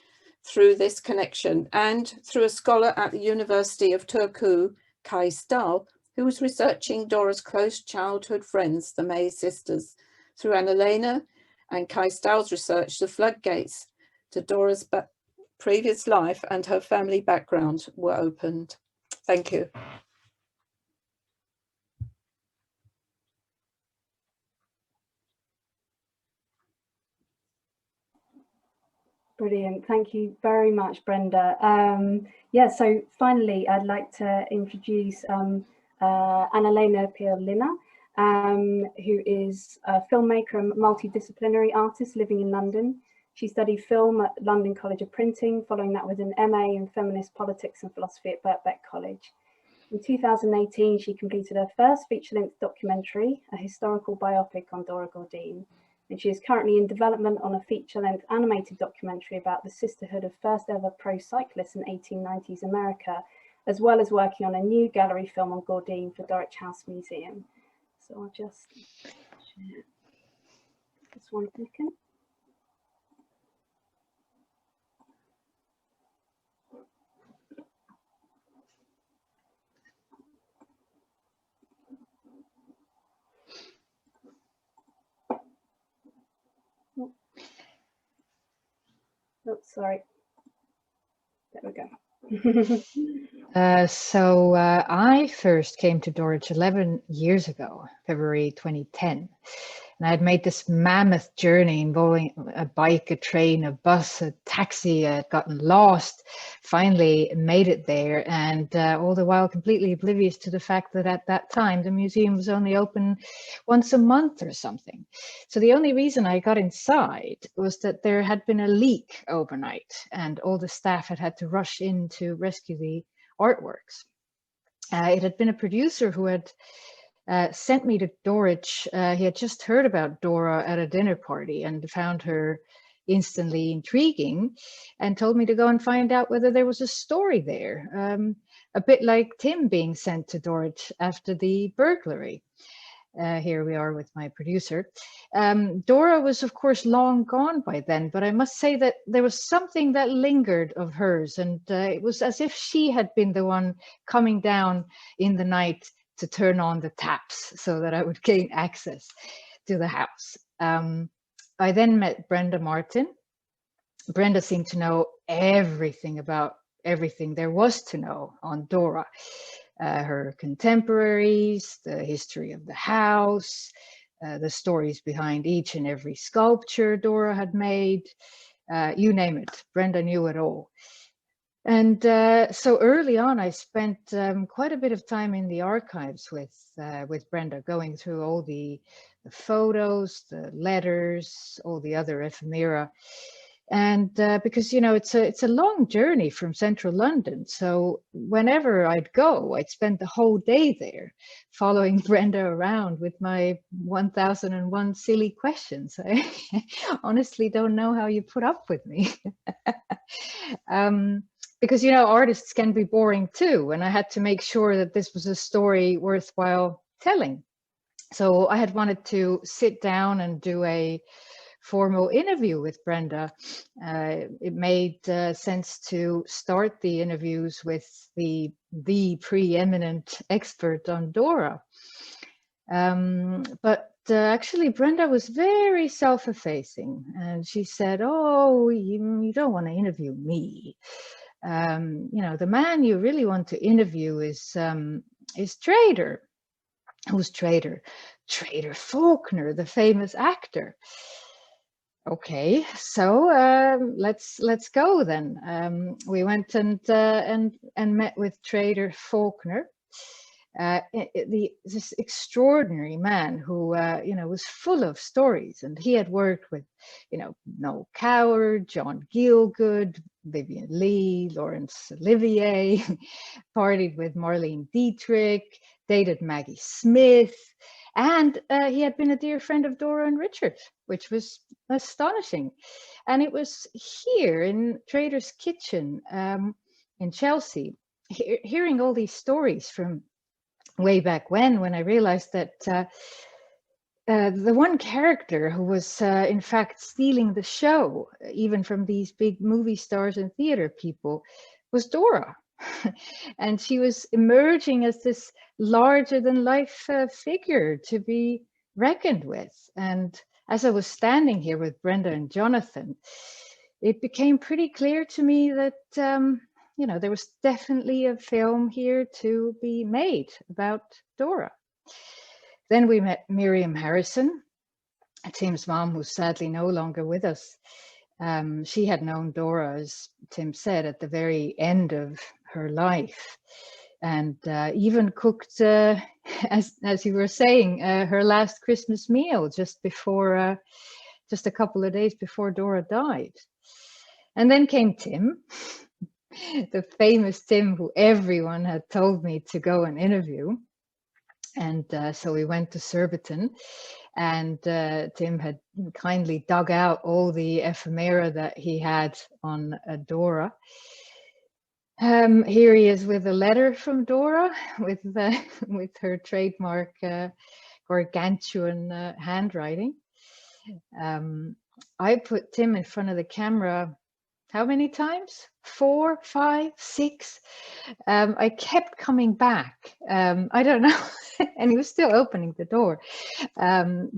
through this connection, and through a scholar at the University of Turku, Kai Stahl, who was researching Dora's close childhood friends, the May sisters. Through Annaleena and Kai Stahl's research, the floodgates to Dora's previous life and her family background were opened. Thank you. Brilliant. Thank you very much, Brenda. Yeah, so finally, I'd like to introduce Annaleena Piel Linnå. who is a filmmaker and multidisciplinary artist living in London. She studied film at London College of Printing, following that with an MA in Feminist Politics and Philosophy at Birkbeck College. In 2018, she completed her first feature-length documentary, a historical biopic on Dora Gordine, and she is currently in development on a feature-length animated documentary about the sisterhood of first-ever pro cyclists in 1890s America, as well as working on a new gallery film on Gordine for Dorich House Museum. So I'll just share this 1 second. Oh, sorry. There we go. So I first came to Dorich 11 years ago, February 2010. And I had made this mammoth journey involving a bike, a train, a bus, a taxi. I had gotten lost, finally made it there, and all the while completely oblivious to the fact that at that time the museum was only open once a month or something. So the only reason I got inside was that there had been a leak overnight and all the staff had to rush in to rescue the artworks. It had been a producer who had sent me to Dorich. He had just heard about Dora at a dinner party and found her instantly intriguing and told me to go and find out whether there was a story there, a bit like Tim being sent to Dorich after the burglary. Here we are with my producer. Dora was, of course, long gone by then, but I must say that there was something that lingered of hers, and it was as if she had been the one coming down in the night to turn on the taps so that I would gain access to the house. I then met Brenda Martin. Brenda seemed to know everything about everything there was to know on Dora. Her contemporaries, the history of the house, the stories behind each and every sculpture Dora had made, you name it, Brenda knew it all. And so early on, I spent quite a bit of time in the archives with Brenda, going through all the photos, the letters, all the other ephemera. And because, you know, it's a long journey from central London. So whenever I'd go, I'd spend the whole day there following Brenda around with my 1001 silly questions. I honestly don't know how you put up with me. Because, you know, artists can be boring too. And I had to make sure that this was a story worthwhile telling. So I had wanted to sit down and do a formal interview with Brenda. It made sense to start the interviews with the preeminent expert on Dora. But actually, Brenda was very self-effacing, and she said, "Oh, you don't want to interview me. You know, the man you really want to interview is Trader." Who's Trader? Trader Faulkner, the famous actor. Okay, so let's go then. We went and met with Trader Faulkner, this extraordinary man who you know, was full of stories, and he had worked with, you know, Noel Coward, John Gielgud, Vivian Leigh, Laurence Olivier, partied with Marlene Dietrich, dated Maggie Smith, and he had been a dear friend of Dora and Richard, which was astonishing. And it was here in Trader's Kitchen in Chelsea, hearing all these stories from way back when I realized that the one character who was in fact stealing the show, even from these big movie stars and theater people, was Dora. And she was emerging as this larger than life figure to be reckoned with. And as I was standing here with Brenda and Jonathan, it became pretty clear to me that you know, there was definitely a film here to be made about Dora. Then we met Miriam Harrison, Tim's mom, who's sadly no longer with us. She had known Dora, as Tim said, at the very end of her life. and even cooked, as you were saying, her last Christmas meal just before, just a couple of days before Dora died. And then came Tim, the famous Tim who everyone had told me to go and interview. And so we went to Surbiton, and Tim had kindly dug out all the ephemera that he had on Dora. Here he is with a letter from Dora with her trademark gargantuan handwriting. I put Tim in front of the camera how many times? 4, 5, 6. I kept coming back. I don't know. And he was still opening the door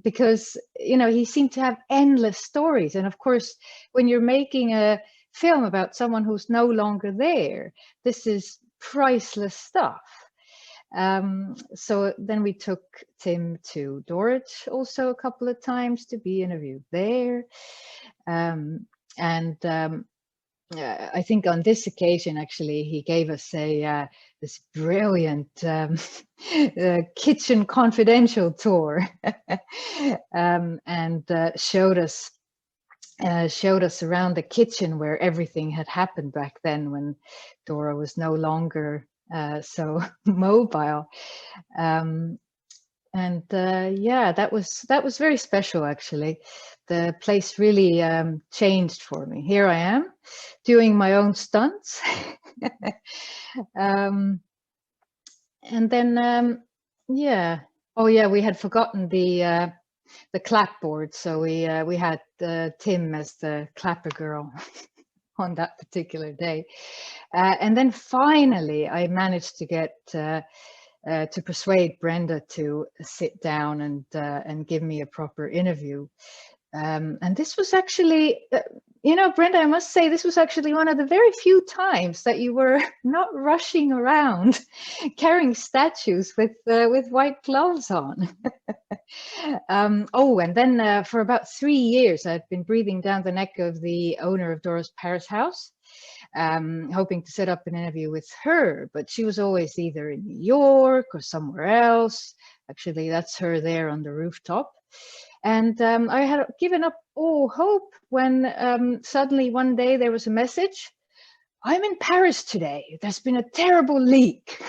because, you know, he seemed to have endless stories. And of course, when you're making a film about someone who's no longer there, this is priceless stuff. So then we took Tim to Dorich also a couple of times to be interviewed there. I think on this occasion, actually, he gave us this brilliant kitchen confidential tour and showed us around the kitchen where everything had happened back then when Dora was no longer so mobile. Yeah, that was very special, actually. The place really changed for me. Here I am doing my own stunts. And then, yeah. Oh yeah, we had forgotten the clapboard. So we had Tim as the clapper girl on that particular day. And then finally, I managed to get to persuade Brenda to sit down and give me a proper interview. And this was actually, you know, Brenda, I must say, this was actually one of the very few times that you were not rushing around carrying statues with white gloves on. Oh, and then for about 3 years, I'd been breathing down the neck of the owner of Dora's Paris house, hoping to set up an interview with her, but she was always either in New York or somewhere else. Actually, that's her there on the rooftop. And I had given up all hope when suddenly one day there was a message. I'm in Paris today. There's been a terrible leak.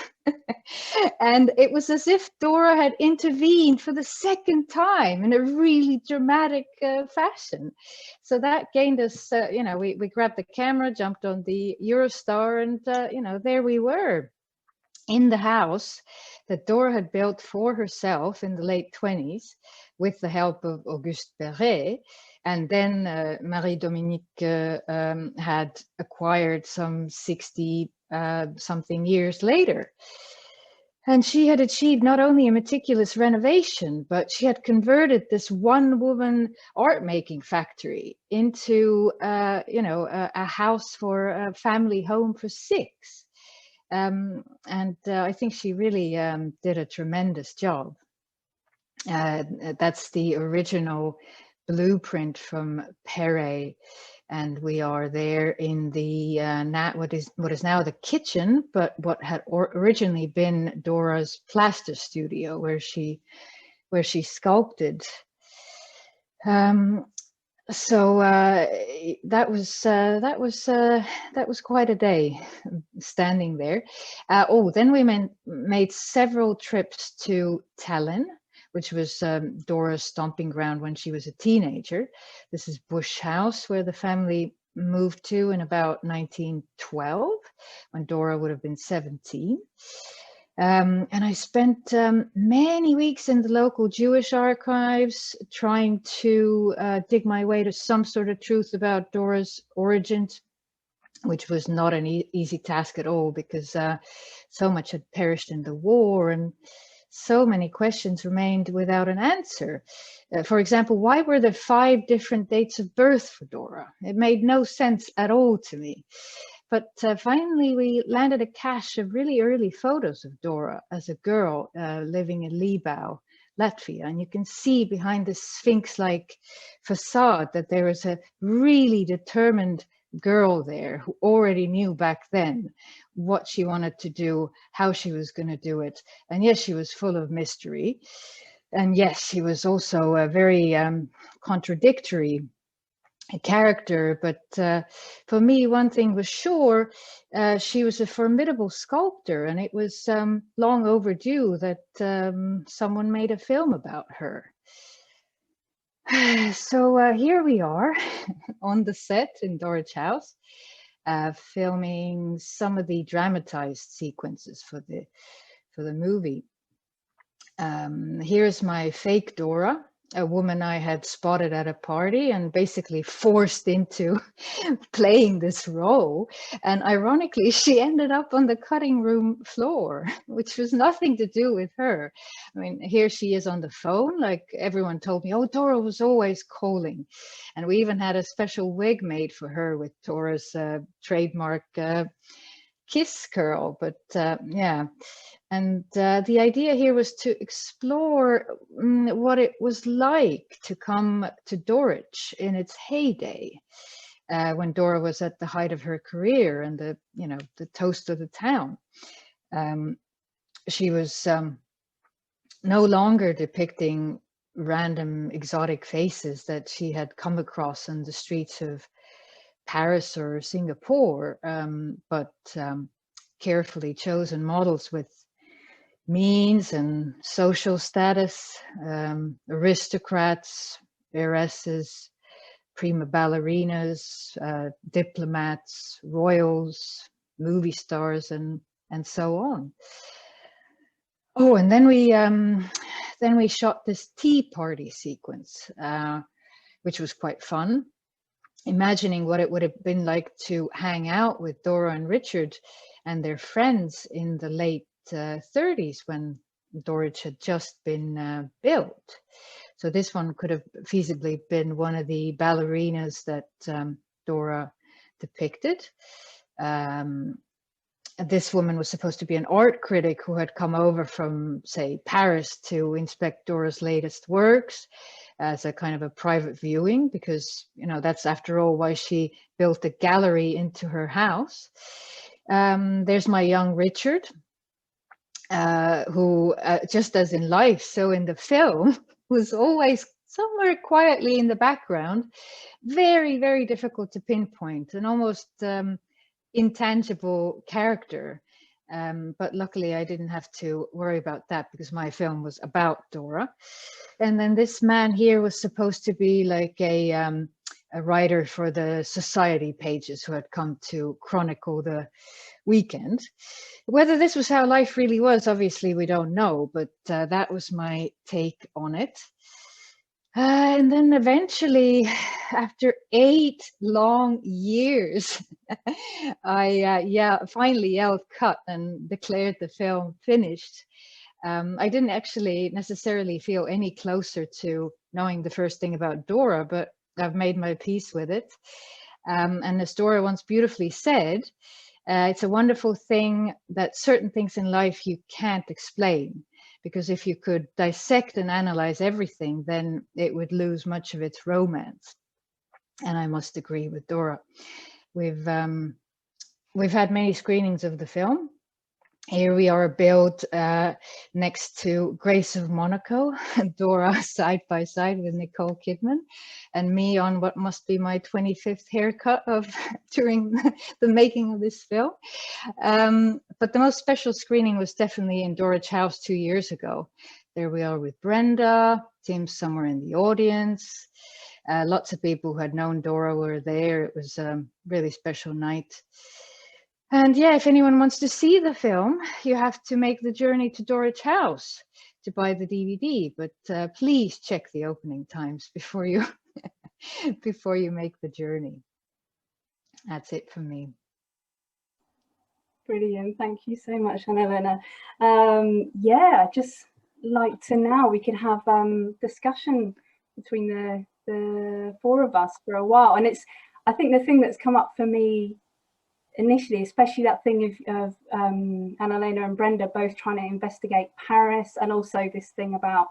And it was as if Dora had intervened for the second time in a really dramatic fashion. So that gained us, you know, we grabbed the camera, jumped on the Eurostar, and, you know, there we were in the house that Dora had built for herself in the late 20s with the help of Auguste Perret. And then Marie-Dominique had acquired some 60 something years later. And she had achieved not only a meticulous renovation, but she had converted this one-woman art-making factory into, you know, a house for a family home for 6. I think she really did a tremendous job. That's the original blueprint from Perret, and we are there in the what is now the kitchen, but what had originally been Dora's plaster studio, where she sculpted. So that was quite a day standing there. Oh, then we made several trips to Tallinn, which was Dora's stomping ground when she was a teenager. This is Bush House, where the family moved to in about 1912, when Dora would have been 17. And I spent many weeks in the local Jewish archives trying to dig my way to some sort of truth about Dora's origins, which was not an easy task at all, because so much had perished in the war and so many questions remained without an answer. For example, why were there 5 different dates of birth for Dora? It made no sense at all to me. But finally, we landed a cache of really early photos of Dora as a girl living in Libau, Latvia. And you can see behind this sphinx-like facade that there is a really determined girl there who already knew back then what she wanted to do, how she was going to do it. And yes, she was full of mystery. And yes, she was also a very contradictory character. But for me, one thing was sure, she was a formidable sculptor, and it was long overdue that someone made a film about her. So here we are on the set in Dorich House, filming some of the dramatized sequences for the movie. Here's my fake Dora, a woman I had spotted at a party and basically forced into playing this role. And ironically, she ended up on the cutting room floor, which was nothing to do with her. I mean, here she is on the phone, like everyone told me, oh, Dora was always calling. And we even had a special wig made for her with Dora's trademark kiss curl. But yeah. And the idea here was to explore what it was like to come to Dorich in its heyday, when Dora was at the height of her career and the toast of the town. She was no longer depicting random exotic faces that she had come across on the streets of Paris or Singapore, but carefully chosen models with means and social status, aristocrats, heiresses, prima ballerinas, diplomats, royals, movie stars, and so on. Oh, and then we shot this tea party sequence, which was quite fun. Imagining what it would have been like to hang out with Dora and Richard and their friends in the late 30s when Dorich had just been built. So this one could have feasibly been one of the ballerinas that Dora depicted. This woman was supposed to be an art critic who had come over from, say, Paris to inspect Dora's latest works as a kind of a private viewing, because, that's after all why she built a gallery into her house. There's my young Richard, who, just as in life, so in the film, was always somewhere quietly in the background, very, very difficult to pinpoint, an almost intangible character. But luckily I didn't have to worry about that because my film was about Dora. And then this man here was supposed to be like a writer for the society pages who had come to chronicle the weekend. Whether this was how life really was, obviously we don't know, but that was my take on it. And then eventually, after 8 long years, I finally yelled cut and declared the film finished. I didn't actually necessarily feel any closer to knowing the first thing about Dora, but I've made my peace with it. And as Dora once beautifully said, it's a wonderful thing that certain things in life you can't explain. Because if you could dissect and analyze everything, then it would lose much of its romance. And I must agree with Dora. We've had many screenings of the film. Here we are built next to Grace of Monaco, Dora side by side with Nicole Kidman, and me on what must be my 25th haircut during the making of this film. But the most special screening was definitely in Dorich House 2 years ago. There we are with Brenda, Tim's somewhere in the audience. Lots of people who had known Dora were there. It was a really special night. And yeah, if anyone wants to see the film, you have to make the journey to Dorich House to buy the DVD. But please check the opening times before you before you make the journey. That's it from me. Brilliant. Thank you so much, Annaleena. Yeah, just like to now we can have discussion between the four of us for a while. And I think the thing that's come up for me initially, especially that thing of Annaleena and Brenda both trying to investigate Paris, and also this thing about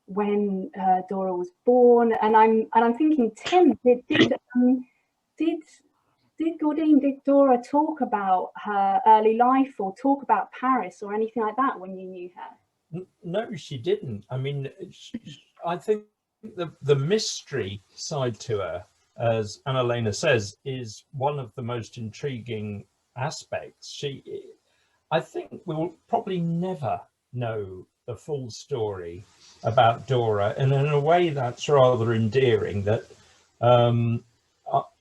when Dora was born. And I'm thinking, Tim, did did Dora talk about her early life or talk about Paris or anything like that when you knew her? No, she didn't. I mean, I think the mystery side to her, as Annaleena says, is one of the most intriguing aspects. I think we'll probably never know the full story about Dora, and in a way that's rather endearing, that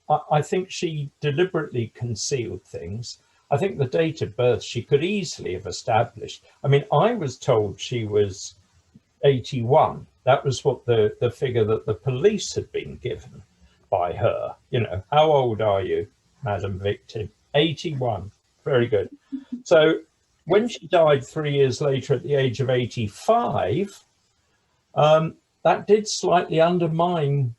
I think she deliberately concealed things. I think the date of birth she could easily have established. I mean, I was told she was 81. That was what the figure that the police had been given by her. You know, how old are you, Madam Victim? 81. Very good. So when she died 3 years later at the age of 85, that did slightly undermine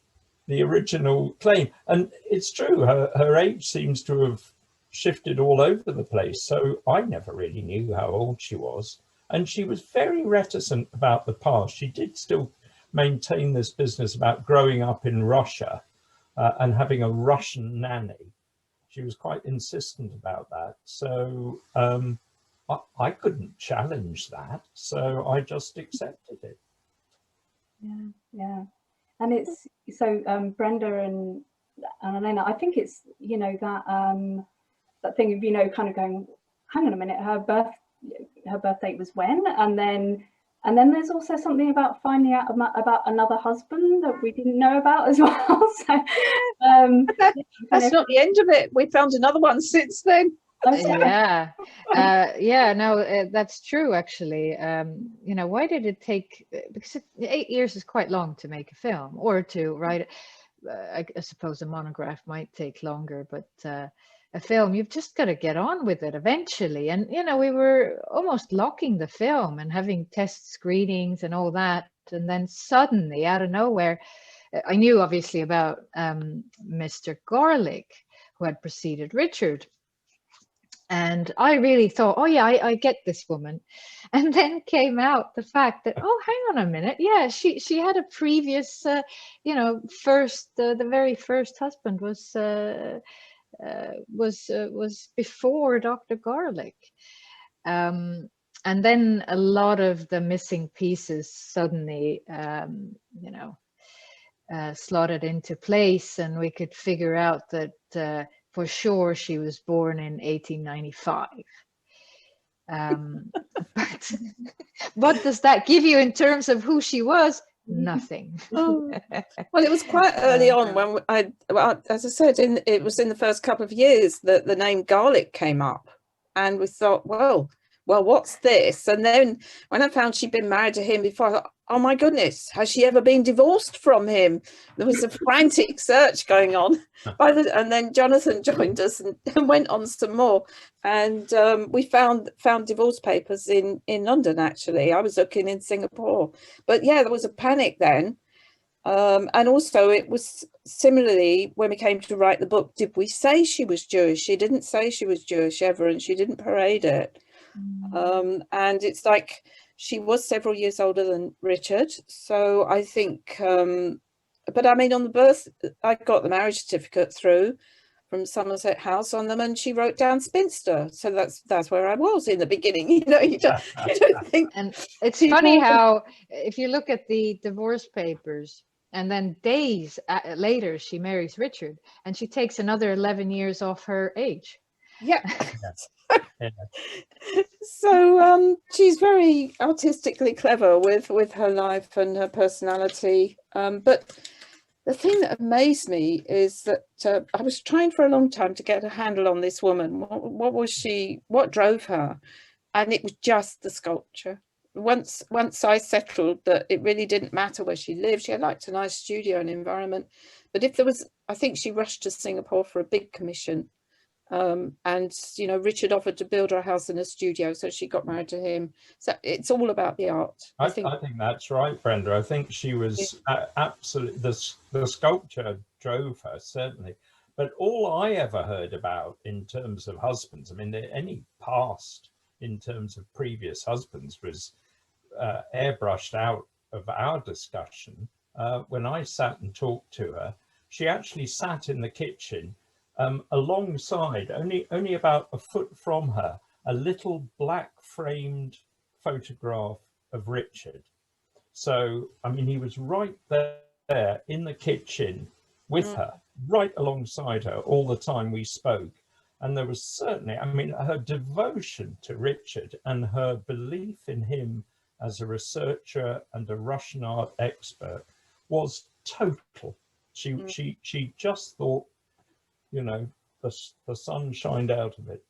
the original claim. And it's true, her age seems to have shifted all over the place. So I never really knew how old she was. And she was very reticent about the past. She did still maintain this business about growing up in Russia and having a Russian nanny. She was quite insistent about that. So I couldn't challenge that. So I just accepted it. Yeah. And it's so Brenda and Annaleena, I think it's, you know, that thing of, you know, kind of going, hang on a minute, her birth date was when, and then there's also something about finding out about another husband that we didn't know about as well. So that's not the end of it. We found another one since then. Yeah, that's true, actually. You know, why did it take, because 8 years is quite long to make a film, or to write, I suppose a monograph might take longer, but a film, you've just got to get on with it eventually. And, you know, we were almost locking the film and having test screenings and all that. And then suddenly, out of nowhere, I knew obviously about Mr. Garlick, who had preceded Richard. And I really thought, oh yeah, I get this woman. And then came out the fact that, oh, hang on a minute. Yeah, she had a previous, you know, the very first husband was before Dr. Garlick. And then a lot of the missing pieces suddenly, you know, slotted into place, and we could figure out that for sure she was born in 1895. But what does that give you in terms of who she was? Nothing. Well, it was quite early on when as I said, it was in the first couple of years that the name Garlick came up, and we thought, well, what's this? And then when I found she'd been married to him before, I thought, oh my goodness, has she ever been divorced from him? There was a frantic search going on. And then Jonathan joined us and went on some more. And we found divorce papers in London, actually. I was looking in Singapore. But yeah, there was a panic then. And also it was similarly, when we came to write the book, did we say she was Jewish? She didn't say she was Jewish ever, and she didn't parade it. And it's like, she was several years older than Richard. So I think, but I mean, on the birth, I got the marriage certificate through from Somerset House on them, and she wrote down spinster. So that's where I was in the beginning. You know, you don't think. And it's funny how, if you look at the divorce papers, and then days later, she marries Richard, and she takes another 11 years off her age. Yeah. So she's very artistically clever with her life and her personality. But the thing that amazed me is that I was trying for a long time to get a handle on this woman. What was she? What drove her? And it was just the sculpture. Once I settled that it really didn't matter where she lived. She had liked a nice studio and environment. But if there was, I think she rushed to Singapore for a big commission. And, you know, Richard offered to build her a house and a studio, so she got married to him. So it's all about the art. I think that's right, Brenda. I think she was absolutely, the sculpture drove her, certainly. But all I ever heard about in terms of husbands, I mean, any past in terms of previous husbands was airbrushed out of our discussion. When I sat and talked to her, she actually sat in the kitchen alongside, only about a foot from her, a little black framed photograph of Richard. So, I mean, he was right there in the kitchen with her, right alongside her all the time we spoke. And there was certainly, I mean, her devotion to Richard and her belief in him as a researcher and a Russian art expert was total. She just thought, you know, the sun shined out of it.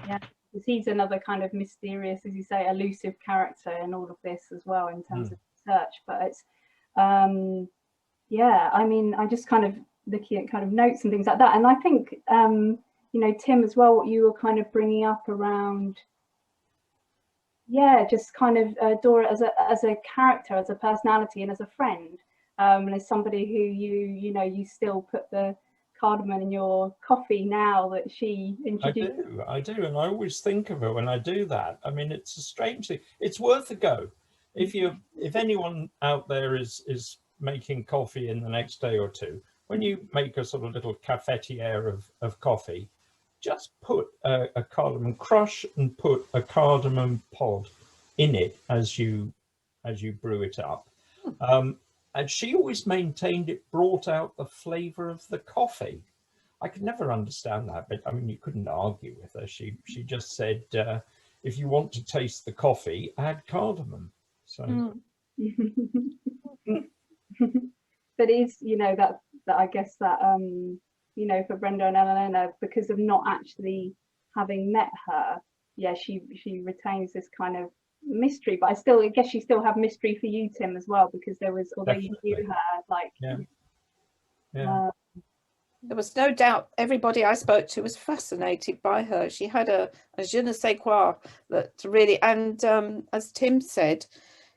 Yeah, he's another kind of mysterious, as you say, elusive character in all of this as well in terms of research. But it's, yeah, I mean, I just kind of looking at kind of notes and things like that. And I think, you know, Tim, as well, what you were kind of bringing up around, yeah, just kind of Dora as a character, as a personality, and as a friend, and as somebody who you know, you still put the cardamom in your coffee now that she introduced. I do, and I always think of her when I do that. I mean, it's a strange thing. It's worth a go. If anyone out there is making coffee in the next day or two, when you make a sort of little cafetiere of coffee, just put a cardamom, crush and put a cardamom pod in it as you brew it up. And she always maintained it brought out the flavor of the coffee. I could never understand that, but I mean, you couldn't argue with her. She just said, if you want to taste the coffee, add cardamom. So. But it's, you know, that I guess that you know, for Brenda and Annaleena, because of not actually having met her, yeah, she retains this kind of mystery. But I guess you still have mystery for you, Tim, as well, because there was, although you knew her, like, there was no doubt everybody I spoke to was fascinated by her. She had a je ne sais quoi that really, and as Tim said,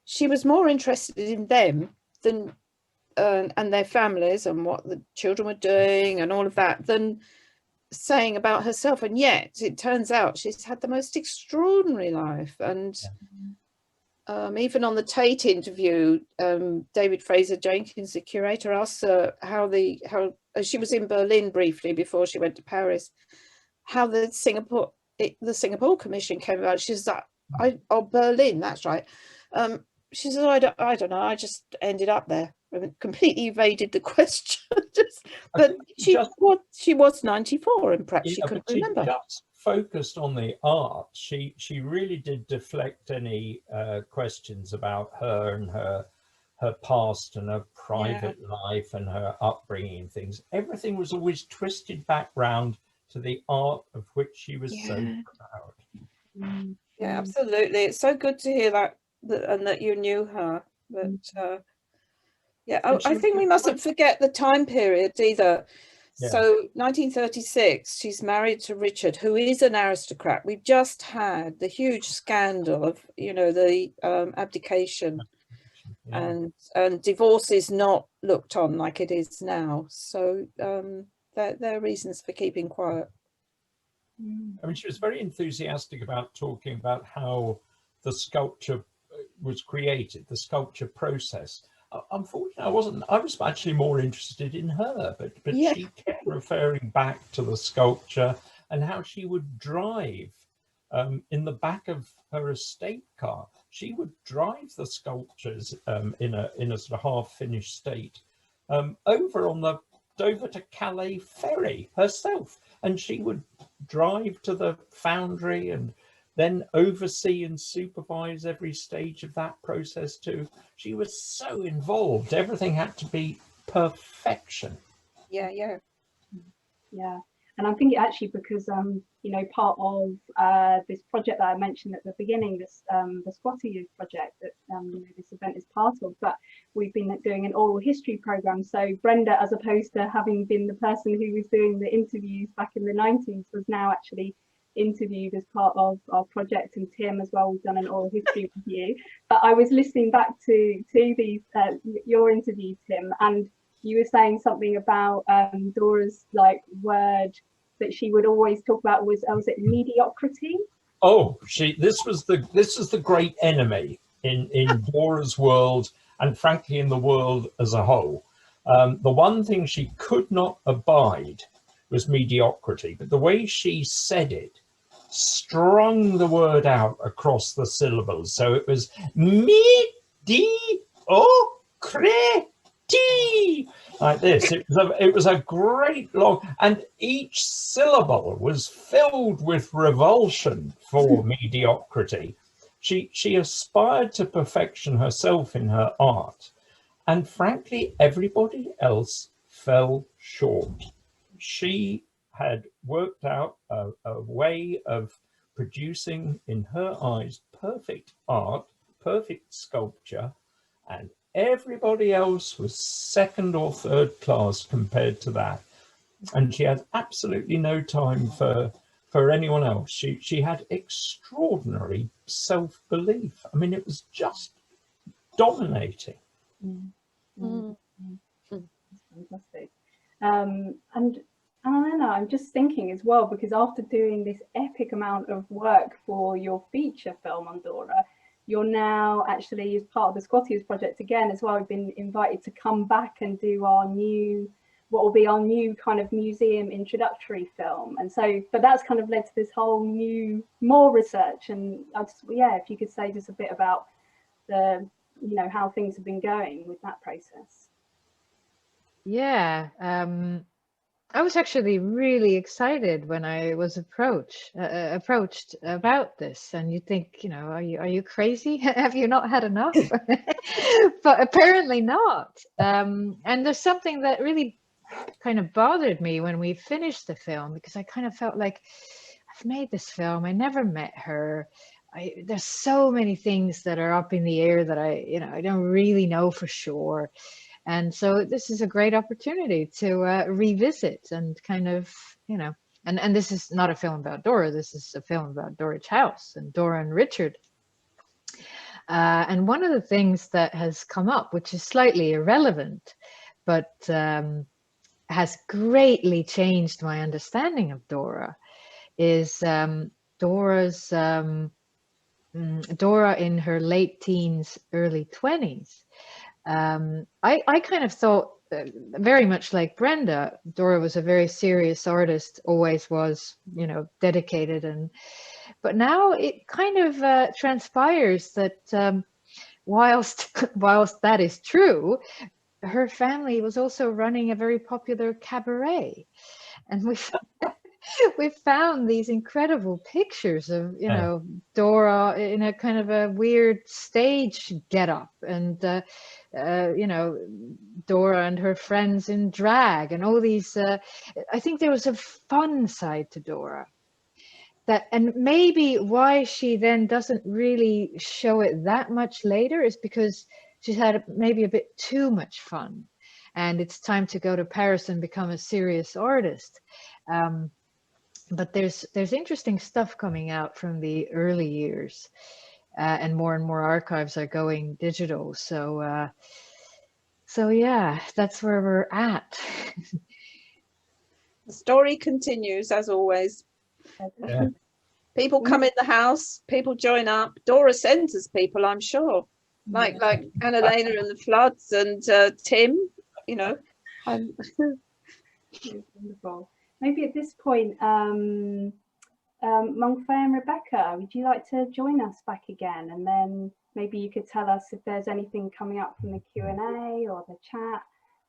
she was more interested in them than and their families and what the children were doing and all of that than saying about herself. And yet it turns out she's had the most extraordinary life. And even on the Tate interview, David Fraser Jenkins, the curator, asked her how she was in Berlin briefly before she went to Paris, how the Singapore Commission came about. She's like, oh, Berlin, that's right. She said, I don't know, I just ended up there. I completely evaded the question. But she was 94 and perhaps she couldn't remember. Just focused on the art. She really did deflect any questions about her and her past and her private life and her upbringing and things. Everything was always twisted back round to the art of which she was so proud. Yeah, absolutely. It's so good to hear that and that you knew her. But yeah, I think we mustn't forget the time period either. Yeah. So 1936, she's married to Richard, who is an aristocrat. We've just had the huge scandal of, you know, the abdication, and divorce is not looked on like it is now. So there are reasons for keeping quiet. I mean, she was very enthusiastic about talking about how the sculpture was created, the sculpture process. Unfortunately, I was actually more interested in her, but she kept referring back to the sculpture and how she would drive in the back of her estate car. She would drive the sculptures in a sort of half-finished state over on the Dover to Calais ferry herself, and she would drive to the foundry and then oversee and supervise every stage of that process too. She was so involved. Everything had to be perfection. Yeah. And I think actually because you know, part of this project that I mentioned at the beginning, this the Squatter Youth project that you know, this event is part of, but we've been doing an oral history program. So Brenda, as opposed to having been the person who was doing the interviews back in the 90s, was now actually interviewed as part of our project, and Tim as well. We've done an oral history review. But I was listening back to these your interview, Tim, and you were saying something about Dora's like word that she would always talk about was it mediocrity? Oh, this is the great enemy in Dora's world, and frankly in the world as a whole. The one thing she could not abide was mediocrity, but the way she said it strung the word out across the syllables. So it was mediocrity, like this. It was a great long, and each syllable was filled with revulsion for mediocrity. She aspired to perfection herself in her art, and frankly, everybody else fell short. She had worked out a way of producing, in her eyes, perfect art, perfect sculpture, and everybody else was second or third class compared to that. And she had absolutely no time for anyone else. She had extraordinary self-belief. I mean, it was just dominating. Fantastic. And Annaleena, I'm just thinking as well, because after doing this epic amount of work for your feature film on Dora, you're now actually, as part of the Squatty project again as well, we've been invited to come back and do our new, what will be our new kind of museum introductory film. And so, but that's kind of led to this whole new, more research. And I just, yeah, if you could say just a bit about the, you know, how things have been going with that process. Yeah, I was actually really excited when I was approached about this, and you think, you know, are you crazy? Have you not had enough? But apparently not. And there's something that really kind of bothered me when we finished the film, because I kind of felt like, I've made this film, I never met her. There's so many things that are up in the air that I don't really know for sure. And so this is a great opportunity to revisit and kind of, you know, and this is not a film about Dora, this is a film about Dorich House and Dora and Richard. And one of the things that has come up, which is slightly irrelevant, but has greatly changed my understanding of Dora, is Dora in her late teens, early 20s. I kind of thought, very much like Brenda, Dora was a very serious artist, always was, you know, dedicated. But now it kind of transpires that whilst that is true, her family was also running a very popular cabaret. And we found these incredible pictures of, you know, Dora in a kind of a weird stage getup, and you know, Dora and her friends in drag, and all these. I think there was a fun side to Dora, and maybe why she then doesn't really show it that much later is because she's had maybe a bit too much fun, and it's time to go to Paris and become a serious artist. But there's interesting stuff coming out from the early years, and more archives are going digital. So yeah, that's where we're at. The story continues as always. Yeah. People come in the house, people join up. Dora centers people, I'm sure, like Annaleena and the Floods and Tim, you know. Wonderful. Maybe at this point, Mongfei and Rebecca, would you like to join us back again? And then maybe you could tell us if there's anything coming up from the Q&A or the chat.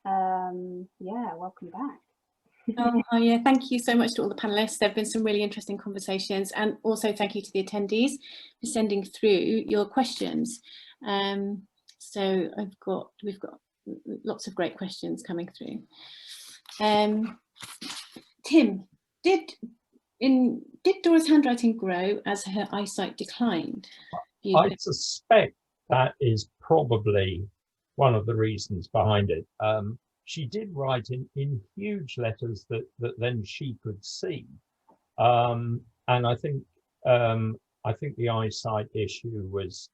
Yeah, welcome back. Oh yeah, thank you so much to all the panelists. There have been some really interesting conversations, and also thank you to the attendees for sending through your questions. So we've got lots of great questions coming through. Tim, did Dora's handwriting grow as her eyesight declined? I suspect that is probably one of the reasons behind it. She did write in huge letters that then she could see, and I think the eyesight issue was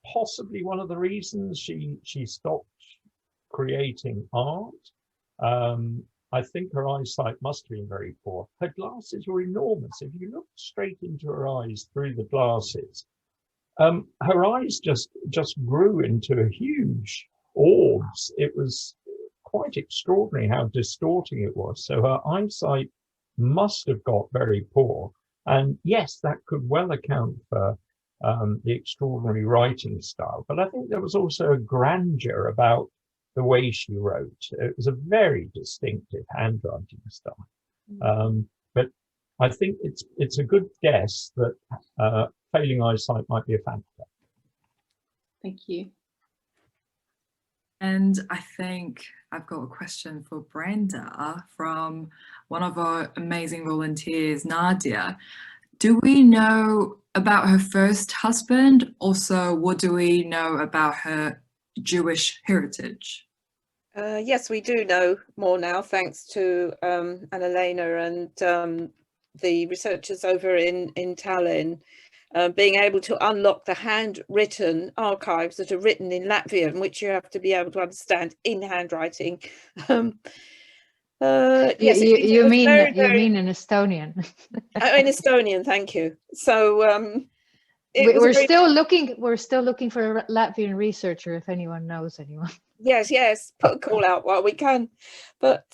possibly one of the reasons she stopped creating art. I think her eyesight must have been very poor. Her glasses were enormous. If you look straight into her eyes through the glasses, her eyes just grew into huge orbs. It was quite extraordinary how distorting it was. So her eyesight must have got very poor. And yes, that could well account for the extraordinary writing style. But I think there was also a grandeur about the way she wrote. It was a very distinctive handwriting style. But I think it's a good guess that failing eyesight might be a factor. Thank you. And I think I've got a question for Brenda from one of our amazing volunteers, Nadia. Do we know about her first husband? Also, what do we know about her Jewish heritage? Yes, we do know more now, thanks to Annaleena and the researchers over in Tallinn, being able to unlock the handwritten archives that are written in Latvian, which you have to be able to understand in handwriting. Yes, you mean in Estonian? In Estonian, thank you. So we're still looking for a Latvian researcher if anyone knows anyone. Yes, put a call out while we can. But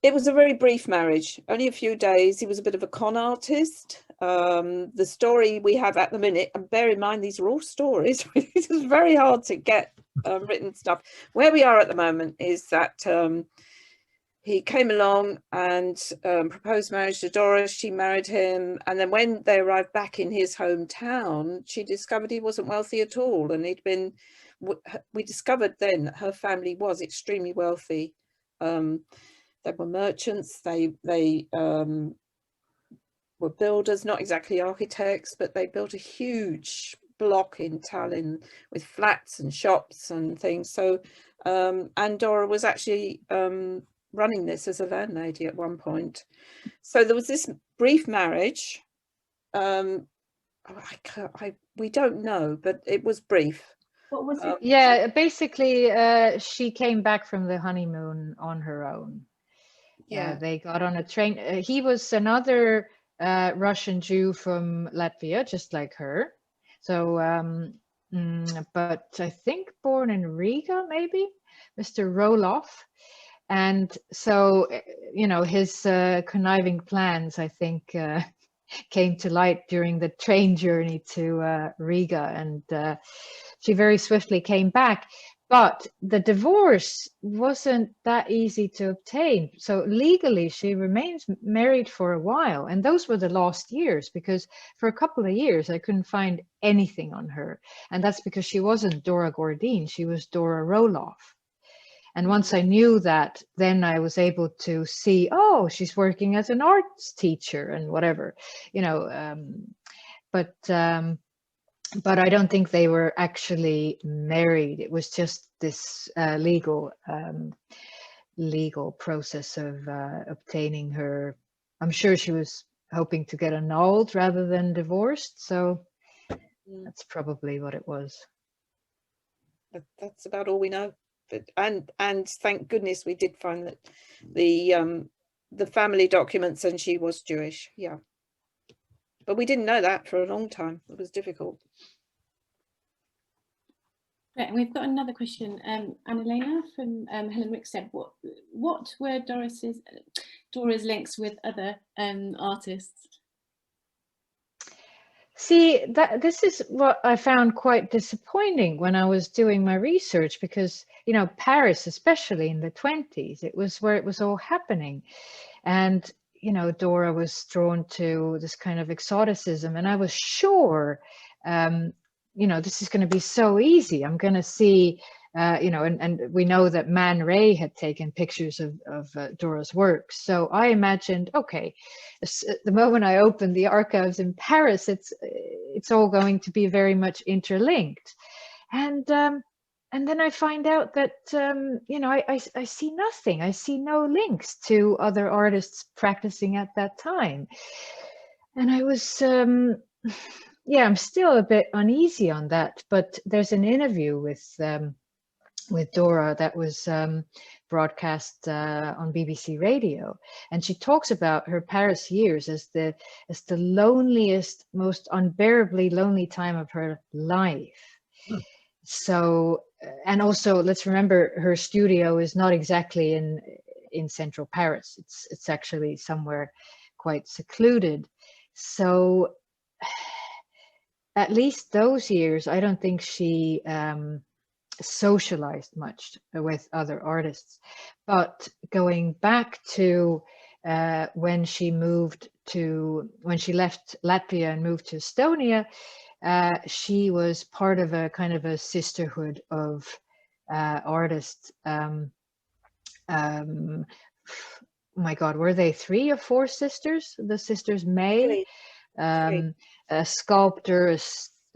it was a very brief marriage, only a few days. He was a bit of a con artist. The story we have at the minute, and bear in mind these are all stories, it is very hard to get written stuff. Where we are at the moment is that he came along and proposed marriage to Dora. She married him, and then when they arrived back in his hometown, she discovered he wasn't wealthy at all, and he'd been. We discovered then that her family was extremely wealthy. They were merchants. They were builders, not exactly architects, but they built a huge block in Tallinn with flats and shops and things. So, and Dora was actually running this as a landlady at one point. So there was this brief marriage. We don't know, but it was brief. What was it? Yeah, basically, she came back from the honeymoon on her own. Yeah, they got on a train. He was another Russian Jew from Latvia, just like her. So, but I think born in Riga, maybe, Mr. Roloff. And so, you know, his conniving plans, I think, came to light during the train journey to Riga, and she very swiftly came back. But the divorce wasn't that easy to obtain. So legally, she remains married for a while. And those were the last years, because for a couple of years, I couldn't find anything on her. And that's because she wasn't Dora Gordine, she was Dora Roloff. And once I knew that, then I was able to see, oh, she's working as an arts teacher and whatever, you know. But I don't think they were actually married. It was just this legal process of obtaining her. I'm sure she was hoping to get annulled rather than divorced. So that's probably what it was. That's about all we know. But and thank goodness we did find that the family documents, and she was Jewish. Yeah. But we didn't know that for a long time. It was difficult. Right, and we've got another question. Annaleena from Helen Rick said, what were Dora's links with other artists? See, this is what I found quite disappointing when I was doing my research, because, you know, Paris, especially in the 20s, it was where it was all happening. And, you know, Dora was drawn to this kind of exoticism, and I was sure, you know, this is going to be so easy. I'm going to see, you know, and we know that Man Ray had taken pictures of Dora's works. So I imagined, okay, the moment I open the archives in Paris, it's all going to be very much interlinked. And then I find out that, you know, I see nothing. I see no links to other artists practicing at that time. And I was, yeah, I'm still a bit uneasy on that. But there's an interview with Dora that was broadcast on BBC Radio, and she talks about her Paris years as the loneliest, most unbearably lonely time of her life. So and also let's remember her studio is not exactly in central Paris. It's actually somewhere quite secluded. So at least those years, I don't think she socialized much with other artists. But going back to when she left Latvia and moved to Estonia, she was part of a kind of a sisterhood of artists. Oh my God, were they 3 or 4 sisters? The sisters May, a sculptor, a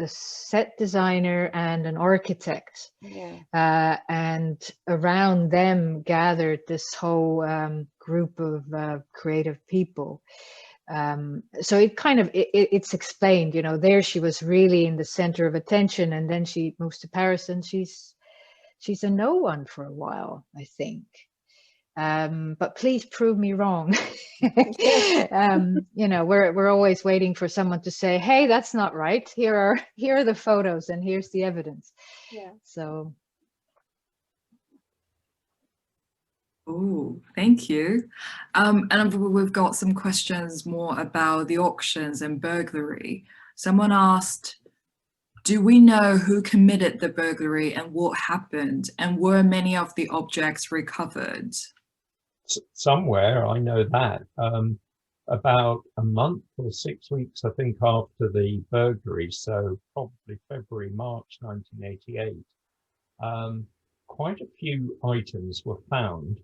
set designer, and an architect. Yeah. And around them gathered this whole group of creative people. So it kind of, it's explained, you know, there she was really in the center of attention, and then she moves to Paris and she's a no one for a while, I think. But please prove me wrong. You know, we're always waiting for someone to say, hey, that's not right. Here are the photos and here's the evidence. Yeah. So. Oh, thank you. And we've got some questions more about the auctions and burglary. Someone asked, do we know who committed the burglary and what happened? And were many of the objects recovered? Somewhere, I know that. About a month or 6 weeks, I think, after the burglary, so probably February, March 1988, quite a few items were found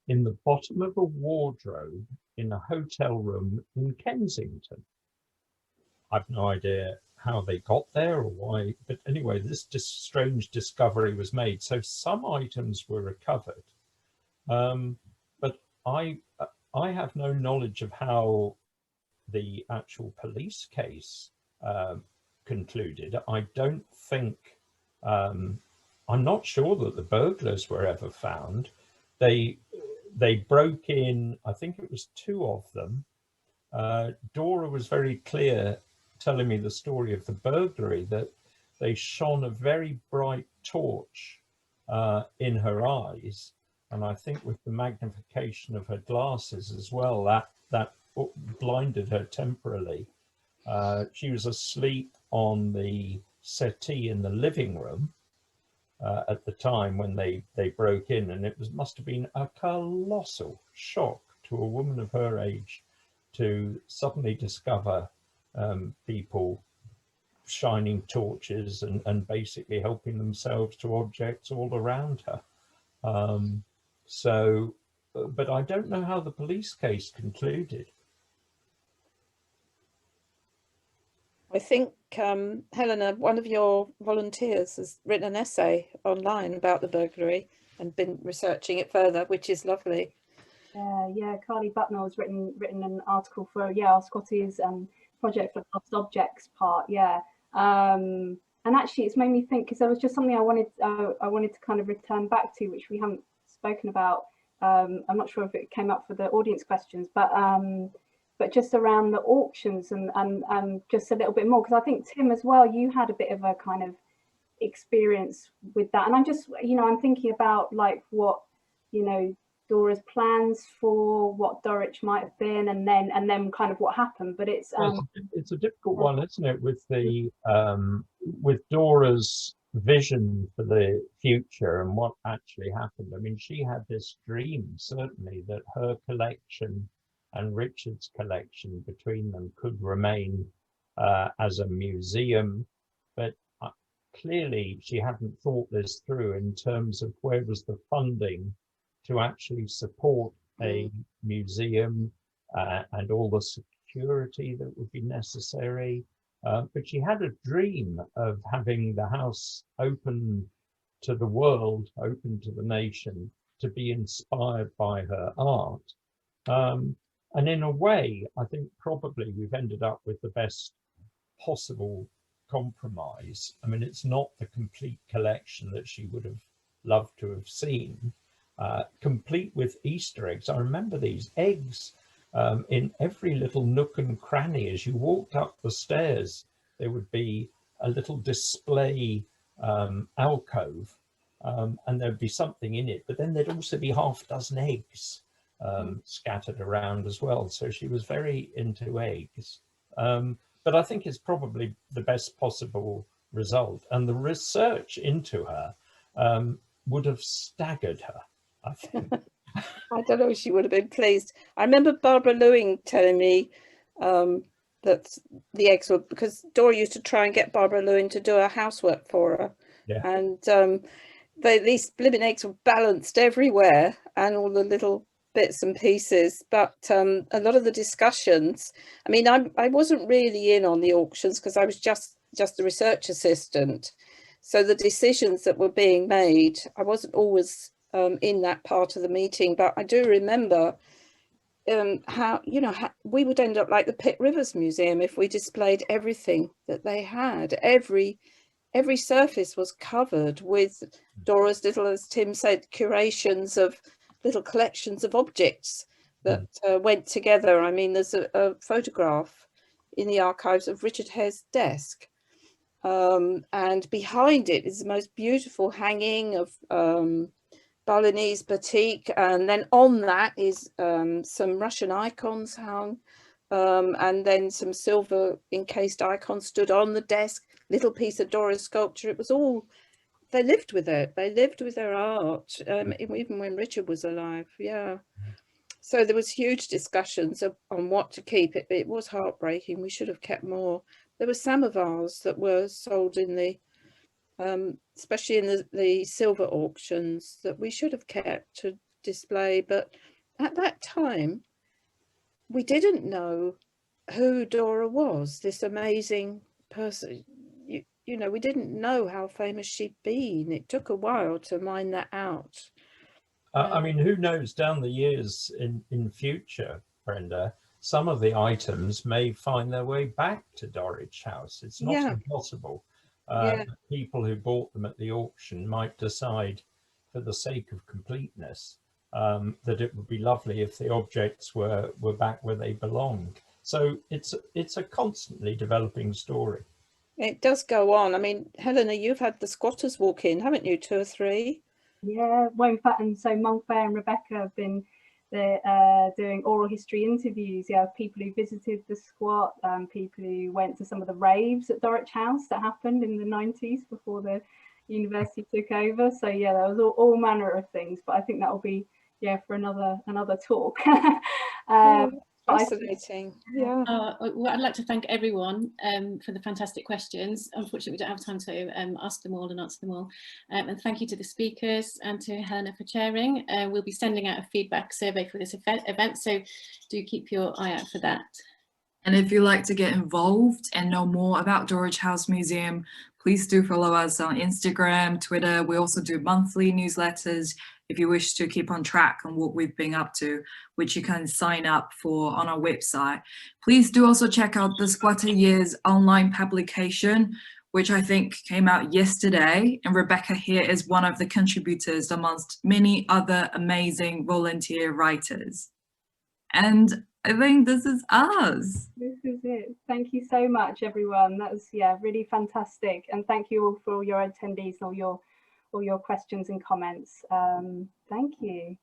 in the bottom of a wardrobe in a hotel room in Kensington. I've no idea how they got there or why, but anyway, this strange discovery was made. So some items were recovered, but I have no knowledge of how the actual police case concluded. I don't think, I'm not sure that the burglars were ever found. They broke in, I think it was 2 of them. Dora was very clear telling me the story of the burglary, that they shone a very bright torch in her eyes. And I think with the magnification of her glasses as well, that blinded her temporarily. She was asleep on the settee in the living room at the time when they broke in, and it must have been a colossal shock to a woman of her age to suddenly discover people shining torches and basically helping themselves to objects all around her. But I don't know how the police case concluded. I think, Helena, one of your volunteers has written an essay online about the burglary and been researching it further, which is lovely. Yeah, Carly Butner has written an article for our Scotty's project for Lost Objects part. And actually, it's made me think, because there was just something I wanted to kind of return back to, which we haven't spoken about. I'm not sure if it came up for the audience questions, but just around the auctions and just a little bit more, because I think, Tim, as well, you had a bit of a kind of experience with that. And I'm just, I'm thinking about like what, Dora's plans for what Dorich might have been, and then kind of what happened. But it's a difficult one, isn't it, with the with Dora's vision for the future and what actually happened. I mean, she had this dream, certainly, that her collection and Richard's collection between them could remain as a museum, but clearly she hadn't thought this through in terms of where was the funding to actually support a museum and all the security that would be necessary. But she had a dream of having the house open to the world, open to the nation, to be inspired by her art. And in a way, I think probably we've ended up with the best possible compromise. I mean, it's not the complete collection that she would have loved to have seen, complete with Easter eggs. I remember these eggs in every little nook and cranny. As you walked up the stairs, there would be a little display alcove and there'd be something in it, but then there'd also be half a dozen eggs scattered around as well. So she was very into eggs. But I think it's probably the best possible result. And the research into her would have staggered her, I think. I don't know if she would have been pleased. I remember Barbara Lewing telling me that the eggs were, because Dora used to try and get Barbara Lewing to do her housework for her. Yeah. And these blooming eggs were balanced everywhere and all the little bits and pieces. But a lot of the discussions, I mean, I wasn't really in on the auctions because I was just the research assistant. So the decisions that were being made, I wasn't always in that part of the meeting, but I do remember how, you know, how we would end up like the Pitt Rivers Museum if we displayed everything that they had. Every surface was covered with Dora's little, as Tim said, curations of little collections of objects that went together. I mean, there's a photograph in the archives of Richard Hare's desk. And behind it is the most beautiful hanging of Balinese batik, and then on that is some Russian icons hung, and then some silver encased icons stood on the desk, little piece of Dora's sculpture. It was all, they lived with it, they lived with their art, even when Richard was alive. Yeah. So there was huge discussions on what to keep. It was heartbreaking. We should have kept more. There were samovars that were sold in the especially in the silver auctions that we should have kept to display, but at that time we didn't know who Dora was, this amazing person. You know, we didn't know how famous she'd been. It took a while to mine that out. I mean, who knows, down the years in future, Brenda, some of the items may find their way back to Dorich House. It's not impossible. People who bought them at the auction might decide, for the sake of completeness, that it would be lovely if the objects were back where they belonged. So it's a constantly developing story. It does go on. I mean, Helena, you've had the squatters walk in, haven't you? 2 or 3? Yeah, well, in fact, and so Montfair and Rebecca have been doing oral history interviews. Yeah, people who visited the squat, people who went to some of the raves at Dorich House that happened in the 90s before the university took over. So yeah, there was all manner of things, but I think that will be for another talk. Fascinating. Yeah. Well, I'd like to thank everyone for the fantastic questions. Unfortunately, we don't have time to ask them all and answer them all. And thank you to the speakers and to Helena for chairing. We'll be sending out a feedback survey for this event, so do keep your eye out for that. And if you'd like to get involved and know more about Dorich House Museum, please do follow us on Instagram, Twitter. We also do monthly newsletters if you wish to keep on track on what we've been up to, which you can sign up for on our website. Please do also check out the Squatter Years online publication, which I think came out yesterday. And Rebecca here is one of the contributors amongst many other amazing volunteer writers. And I think this is us. This is it. Thank you so much, everyone. That was really fantastic. And thank you all for all your attendees and all your questions and comments. Thank you.